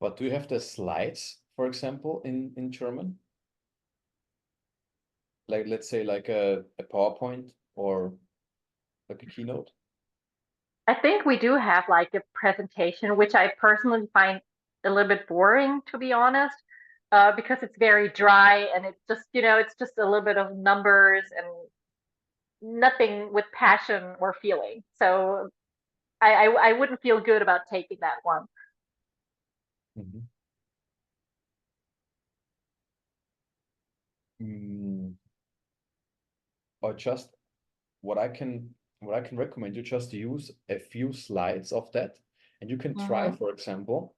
But do you have the slides, for example, in German? Like let's say like a PowerPoint or like a keynote? I think we do have like a presentation, which I personally find a little bit boring, to be honest, because it's very dry and it's just, it's just a little bit of numbers and nothing with passion or feeling. So I wouldn't feel good about taking that one. Mhm. Mm, or just what I can recommend, you just use a few slides of that, and you can try, Mm-hmm. for example,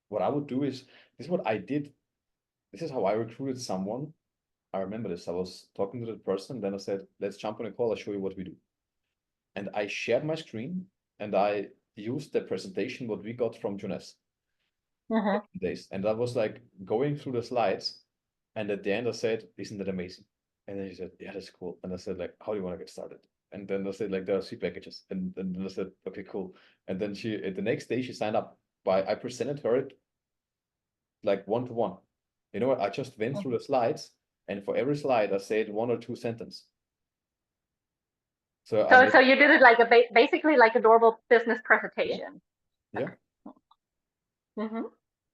what I would do is, this is what I did. This is how I recruited someone. I remember this. I was talking to the person, then I said, let's jump on a call, I'll show you what we do. And I shared my screen and I used the presentation what we got from Jonas Mm-hmm. days. And I was like going through the slides, and at the end I said, isn't that amazing? And then he said, yeah, that's cool. And I said, like, how do you want to get started? And then I said, like, there are 3 packages. And then I said, okay, cool. And then the next day she signed up. I presented her it like one-to-one. You know what? I just went through the slides, and for every slide I said 1 or 2 sentences. So I made, So you did it like basically like a normal business yeah, presentation. yeah. Mm-hmm.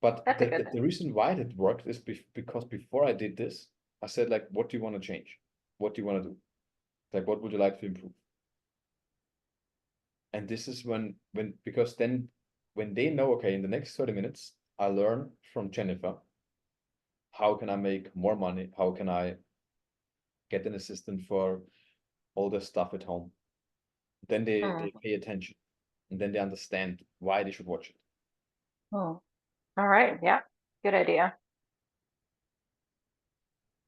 But That's a good the reason why it worked is because before I did this, I said, like, what do you want to change? What do you want to do? Like, what would you like to improve? And this is because then when they know, okay, in the next 30 minutes, I learn from Jennifer, how can I make more money? How can I get an assistant for all the stuff at home? Then they Mm-hmm. pay attention, and then they understand why they should watch it. All right. Yeah. Good idea.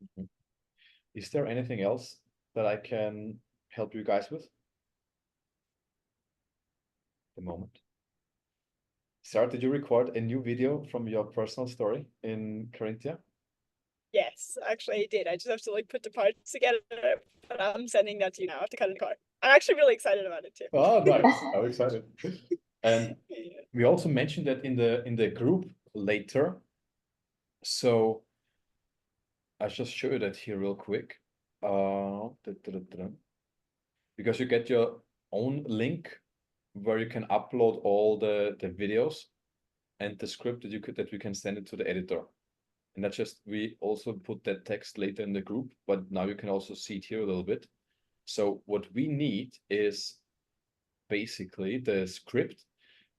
Mhm. Is there anything else that I can help you guys with at the moment? Sarah, did you record a new video from your personal story in Carinthia? Yes, actually I did. I just have to like put the parts together, but I'm sending that to you now. I have to cut in the car. I'm actually really excited about it too. Oh, nice. I'm excited. And Yeah. we also mentioned that in the group later. So I'll just show you that here real quick. Because you get your own link where you can upload all the videos and the script that we can send it to the editor. And that's just, we also put that text later in the group, but now you can also see it here a little bit. So what we need is basically the script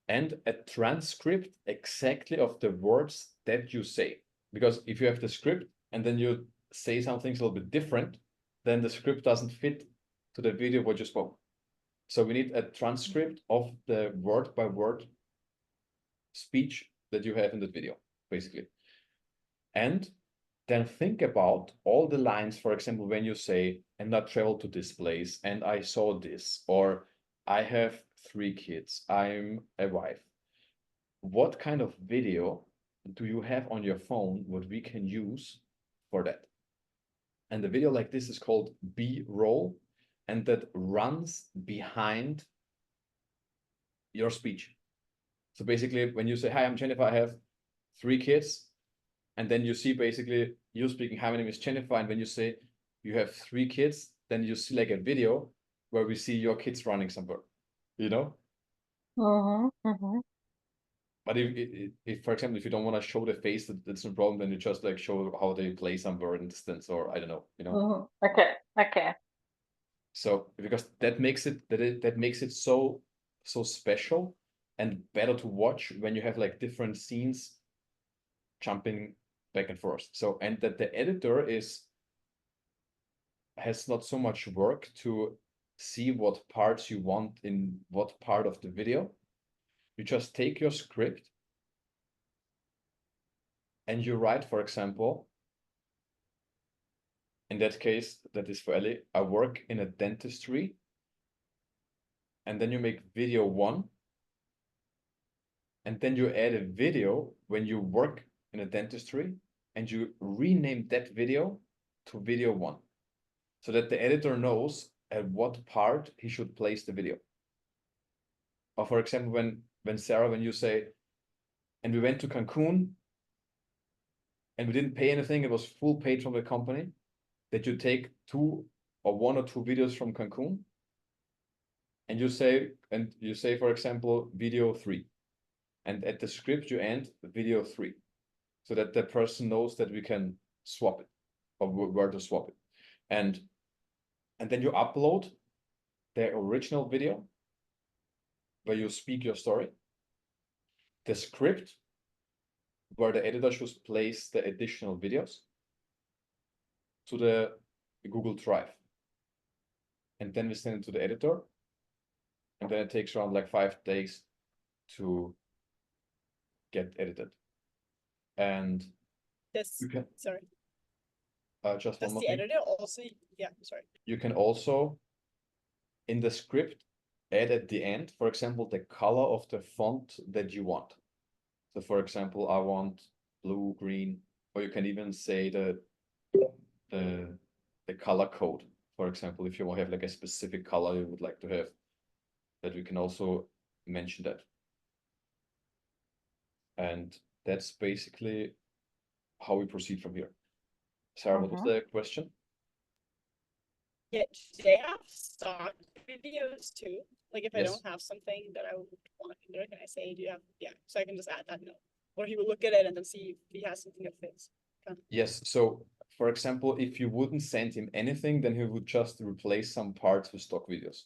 and a transcript exactly of the words that you say. Because if you have the script and then you say something a little bit different, then the script doesn't fit to the video what you spoke. So we need a transcript of the word by word speech that you have in the video, basically. And then think about all the lines, for example, when you say, and I traveled to this place and I saw this, or I have 3 kids, I'm a wife. What kind of video do you have on your phone what we can use for that? And the video like this is called B-roll, and that runs behind your speech. So basically, when you say, hi, I'm Jennifer, I have 3 kids, and then you see basically you speaking, hi, my name is Jennifer, and when you say you have 3 kids, then you see like a video where we see your kids running somewhere, you know? But if for example, if you don't want to show the face, that's no problem, then you just like show how they play somewhere in distance, or I don't know, you know? Okay. So because that makes it so special and better to watch when you have like different scenes jumping back and forth. So, and that the editor has not so much work to see what parts you want in what part of the video. You just take your script and you write, for example, in that case, that is for Ellie, I work in a dentistry, and then you make video 1, and then you add a video when you work in a dentistry, and you rename that video to video 1, so that the editor knows at what part he should place the video. Or for example, when Sarah, when you say, and we went to Cancun, and we didn't pay anything, it was full paid from the company, that you take 2 or 1 or 2 videos from Cancun, and you say, for example, video 3. And at the script, you end video 3, so that the person knows that we can swap it, or where to swap it. And then you upload the original video where you speak your story, the script where the editor should place the additional videos, to the Google Drive. And then we send it to the editor, and then it takes around like 5 days to get edited. And This, you can sorry, just does one more the thing. editor also, yeah, sorry. You can also, in the script, add at the end, for example, the color of the font that you want. So for example, I want blue, green, or you can even say the color code. For example, if you want to have like a specific color you would like to have, that we can also mention that. And that's basically how we proceed from here. Sarah, what was the question? Yeah, do they have stock videos too? Like if I Yes. don't have something that I would want to do, can I say, do you have, yeah, so I can just add that note. Or he will look at it and then see if he has something that fits. Yes. So for example, if you wouldn't send him anything, then he would just replace some parts with stock videos.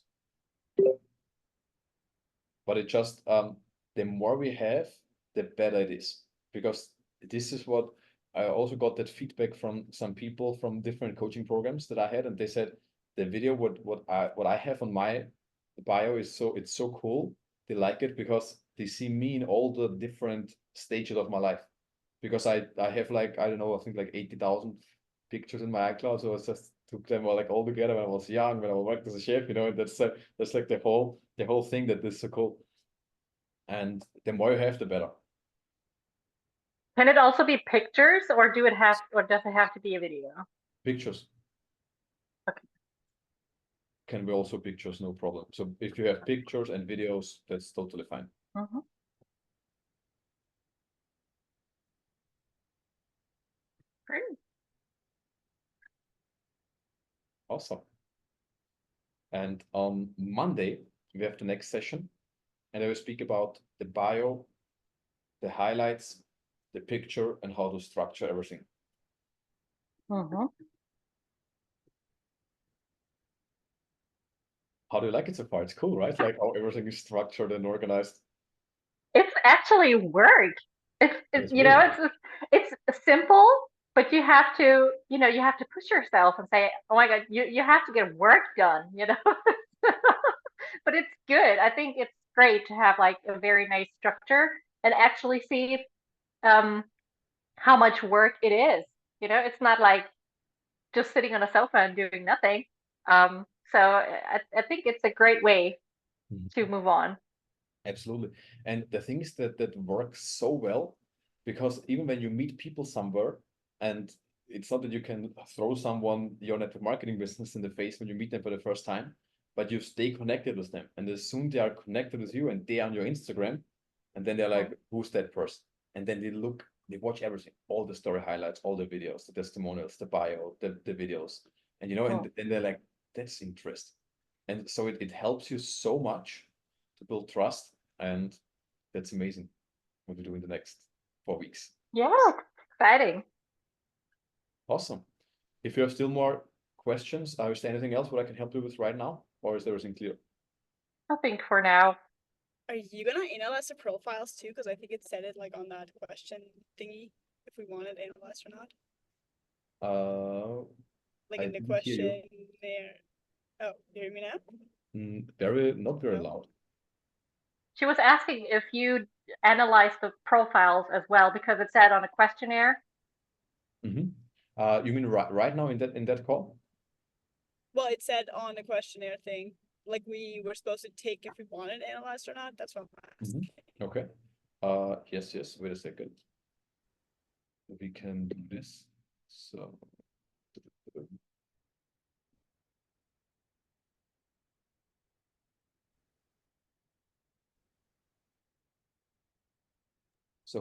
But it just, the more we have, the better it is. Because this is what I also got that feedback from some people from different coaching programs that I had, and they said the video what I have on my bio is it's so cool. They like it because they see me in all the different stages of my life. Because I have like, I don't know, I think like 80,000 pictures in my iCloud. So I just took them all like all together when I was young, when I worked as a chef, you know, and that's like the whole thing that is so cool. And the more you have, the better. Can it also be pictures, or does it have to be a video? Pictures. Okay. Can be also pictures, no problem. So if you have pictures and videos, that's totally fine. Great. Awesome. And on Monday, we have the next session, and I will speak about the bio, the highlights, the picture, and how to structure everything. How do you like it so far? It's cool, right? Like how everything is structured and organized. It's actually work. It's It's you know, really it's simple, but you have to push yourself and say, oh my God, you have to get work done, you know. but it's good. I think it's great to have like a very nice structure and actually see how much work it is. You know, it's not like just sitting on a sofa and doing nothing. So I think it's a great way to move on. Absolutely. And the thing is that that works so well because even when you meet people somewhere, and it's not that you can throw someone your network marketing business in the face when you meet them for the first time, but you stay connected with them. And as soon they are connected with you and they are on your Instagram, and then they're like, who's that person? And then they watch everything, all the story highlights, all the videos, the testimonials, the bio, the videos. And and they're like, that's interesting. And so it helps you so much to build trust, and that's amazing what we do in the next 4 weeks. Yeah, exciting. Awesome. If you have still more questions, is there anything else what I can help you with right now, or is everything clear? I think for now. Are you gonna analyze the profiles too? Because I think it said it like on that question thingy if we want it analyzed or not. Like I in the didn't hear you. questionnaire. Oh, you hear me now? Not very No. loud. She was asking if you analyze the profiles as well because it said on a questionnaire. You mean right now in that call? Well, it said on the questionnaire thing, like we were supposed to take if we wanted it analyzed or not. That's what I'm asking. Okay. Yes. Wait a second. We can do this. So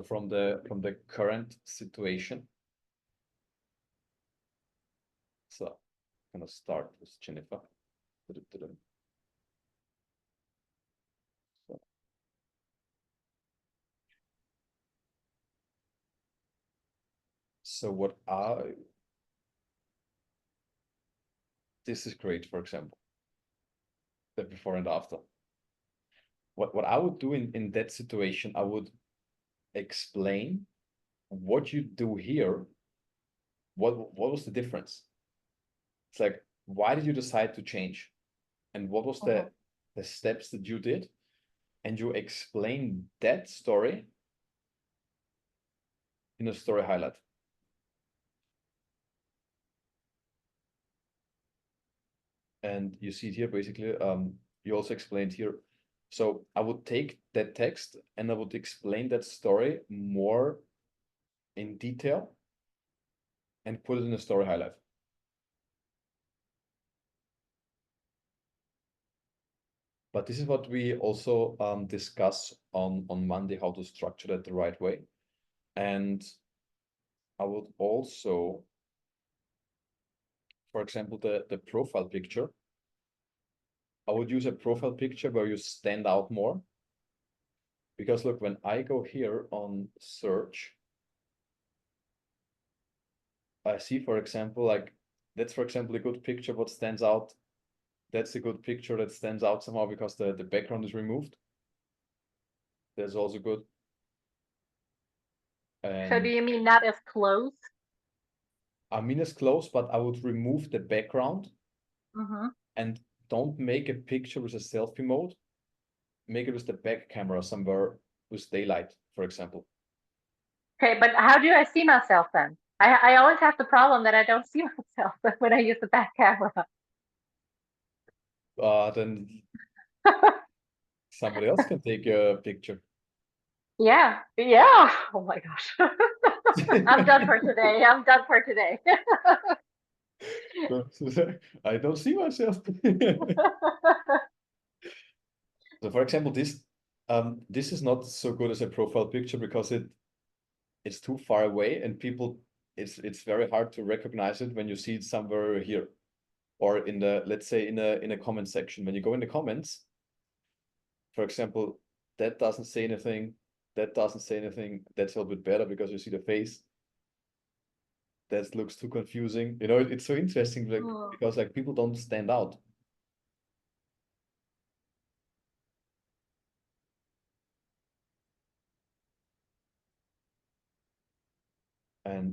from the current situation. So I'm gonna start with Jennifer. So this is great, for example, the before and after. What I would do in that situation, I would explain what you do here. What was the difference? It's like, why did you decide to change? And what was the steps that you did? And you explain that story in a story highlight. And you see it here, basically, you also explained here. So I would take that text and I would explain that story more in detail and put it in a story highlight. But this is what we also discuss on Monday, how to structure that the right way. And I would also, for example, the profile picture, I would use a profile picture where you stand out more. Because look, when I go here on search, I see, for example, like that's, for example, a good picture. What stands out? That's a good picture that stands out somehow because the background is removed. That's also good. So do you mean not as close? I mean as close, but I would remove the background and don't make a picture with a selfie mode. Make it with the back camera somewhere with daylight, for example. Okay, but how do I see myself then? I always have the problem that I don't see myself when I use the back camera. Then somebody else can take a picture. Yeah. Oh my gosh. I'm done for today. I don't see myself. So for example, this is not so good as a profile picture because it's too far away and people it's very hard to recognize it when you see it somewhere here or in the, let's say, in a comment section. When you go in the comments, for example, that doesn't say anything, that doesn't say anything, that's a little bit better because you see the face. That looks too confusing. You know, it's so interesting, like because like people don't stand out.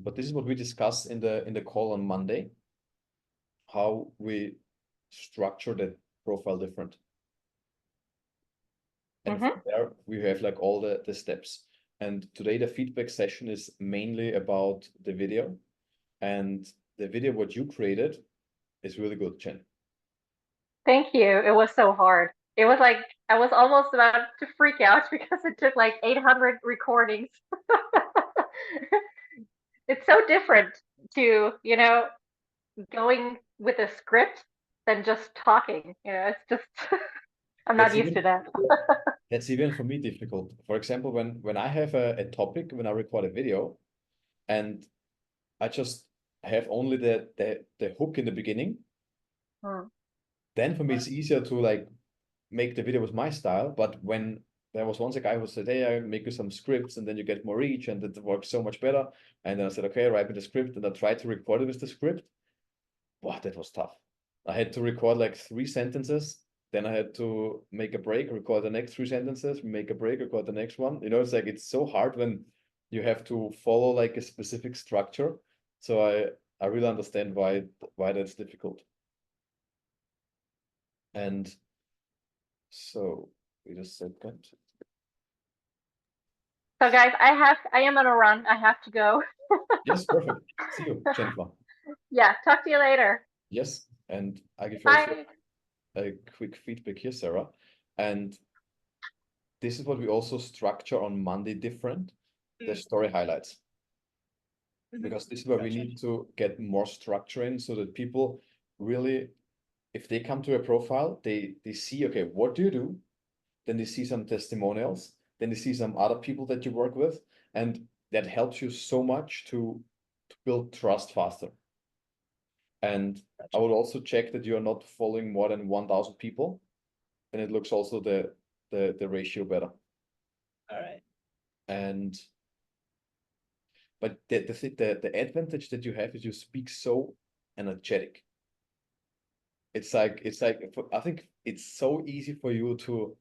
But this is what we discuss in the call on Monday, how we structure that profile different. And Mhm. from there we have like all the steps. And today the feedback session is mainly about the video, and the video what you created is really good, Jen. Thank you. It was so hard. It was like I was almost about to freak out because it took like 800 recordings. It's so different to, going with a script than just talking. It's just I'm That's not used to even that. that's even for me difficult. For example, when I have a topic, when I record a video, and I just have only the hook in the beginning, Hmm. then for me it's easier to like make the video with my style. But when there was once a guy who said, "Hey, I make you some scripts, and then you get more reach, and it works so much better." And then I said, "Okay, write me the script," and I tried to record it with the script. Wow, that was tough. I had to record like 3 sentences. Then I had to make a break, record the next 3 sentences, make a break, record the next one. It's like it's so hard when you have to follow like a specific structure. So I really understand why that's difficult. And so wait a second. So guys, I am on a run. I have to go. Yes, perfect. See you, Jennifer. Yeah, talk to you later. Yes, and I give you also Bye. a quick feedback here, Sarah. And this is what we also structure on Monday different, the story highlights. Because this is where we Gotcha. need to get more structure in so that people really, if they come to a profile, they see, okay, what do you do? Then they see some testimonials, then they see some other people that you work with, and that helps you so much to build trust faster. And I would also check that you are not following more than 1,000 people, and it looks also the ratio better. All right. And but the advantage that you have is you speak so energetic. It's like I think it's so easy for you to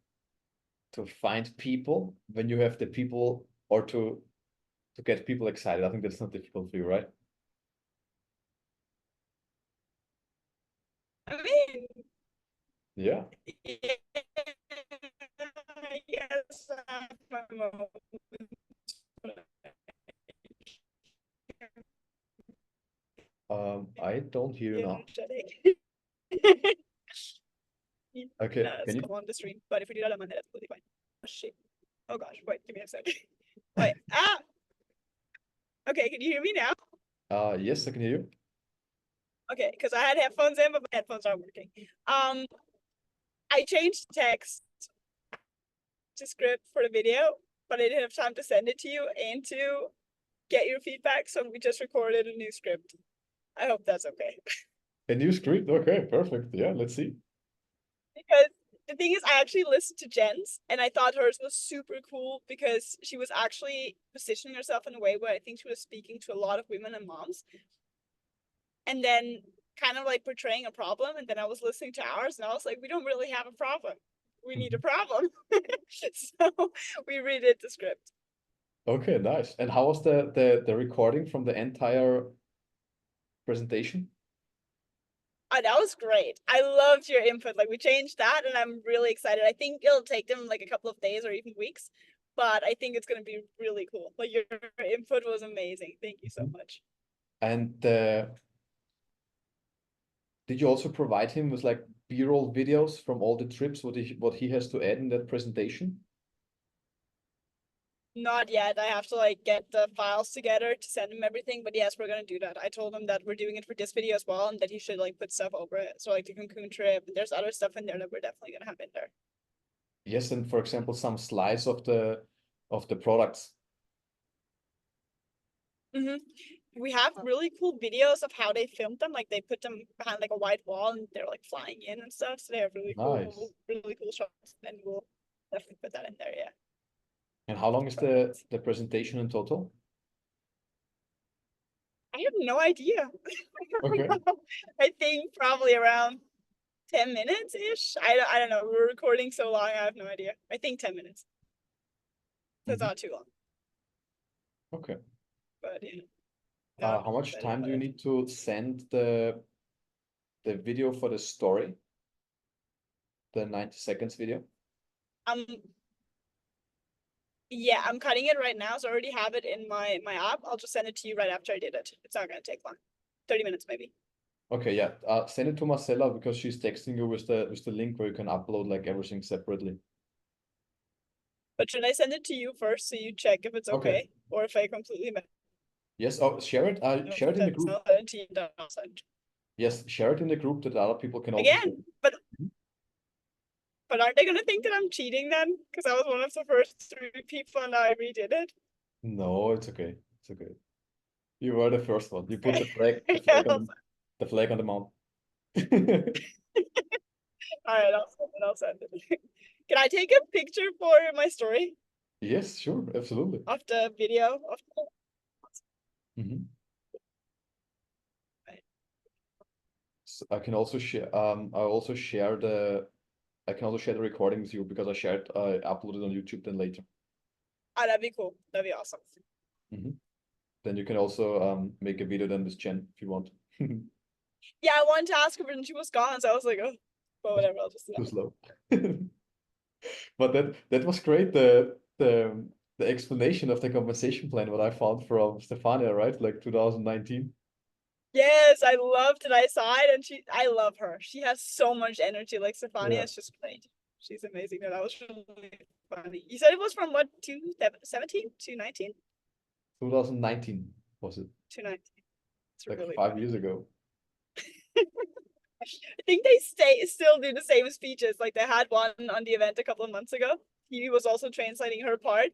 find people when you have the people, or to get people excited. I think that's not difficult for you, right? I mean, Yeah. yes, I have my moments, but I don't hear you now. energetic. Okay, Let's can you? go on the stream, but if we do that on Monday, that's completely fine. Oh shit. Oh gosh, wait, give me a second. Wait, okay, can you hear me now? Yes, I can hear you. Okay, because I had headphones in, but my headphones aren't working. I changed text to script for the video, but I didn't have time to send it to you and to get your feedback, so we just recorded a new script. I hope that's okay. A new script? Okay, perfect. Yeah, let's see. Because the thing is, I actually listened to Jen's, and I thought hers was super cool because she was actually positioning herself in a way where I think she was speaking to a lot of women and moms, and then kind of like portraying a problem. And then I was listening to ours, and I was like, we don't really have a problem. We need a problem. So we redid the script. Okay, nice. And how was the recording from the entire presentation? That was great. I loved your input. Like, we changed that, and I'm really excited. I think it'll take them like a couple of days or even weeks, but I think it's gonna be really cool. Like, your input was amazing. Thank you so much. And did you also provide him with like B-roll videos from all the trips, what he has to add in that presentation? Not yet. I have to like get the files together to send him everything. But yes, we're gonna do that. I told him that we're doing it for this video as well, and that he should like put stuff over it. So like the Cancun trip, there's other stuff in there that we're definitely gonna have in there. Yes, and for example, some slides of the products. We have really cool videos of how they filmed them. Like, they put them behind like a white wall, and they're like flying in and stuff. So they have Nice. really cool shots. And we'll definitely put that in there. Yeah. And how long is the presentation in total? I have no idea. Okay. I think probably around 10 minutes ish. I don't know. We're recording so long. I have no idea. I think 10 minutes. So it's not too long. Okay. But yeah. How much time do you need to send the video for the story? The 90 seconds video? Yeah, I'm cutting it right now, so I already have it in my app. I'll just send it to you right after I did it. It's not gonna take long. 30 minutes maybe. Okay, yeah. Send it to Marcella because she's texting you with the link where you can upload like everything separately. But should I send it to you first so you check if it's Okay. okay? Or if I completely mess Yes. Oh, share it. Share it in the up, group. I'll send it to you, then I'll send. Yes, share it in the group that other people can also see. Again, but aren't they gonna think that I'm cheating then? Because I was one of the first 3 people and I redid it. No, it's okay. It's okay. You were the first one. You put the flag, Yeah, the flag on the mount. all right, I'll send it. Can I take a picture for my story Yes, sure, absolutely. of the video? Of Mhm. Right. So I can also share. I can also share the recording with you because I uploaded on YouTube then later. that'd be cool. That'd be awesome. Then you can also make a video then with Jen if you want. Yeah, I wanted to ask her, but she was gone, so I was like, oh, but whatever, I'll just. Too slow. But that was great. The explanation of the compensation plan what I found from Stefania, right? Like 2019. Yes, I loved it. I saw it, and I love her. She has so much energy. Like Stefania Yeah. is just great. She's amazing. No, that was really funny. You said it was from what, 2017 to 19? 2019 was it? To 19. It's Like really 5 years ago. I think they still do the same speeches. Like they had one on the event a couple of months ago. He was also translating her part,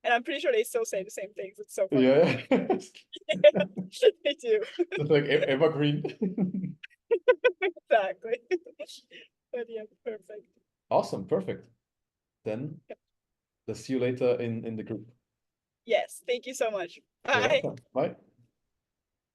and I'm pretty sure they still say the same things. It's so funny. Yeah. Yeah, they do. It's like evergreen. Exactly. But yeah, perfect. Awesome, perfect. Then let's see you later in the group. Yes, thank you so much. You're Bye. welcome. Bye.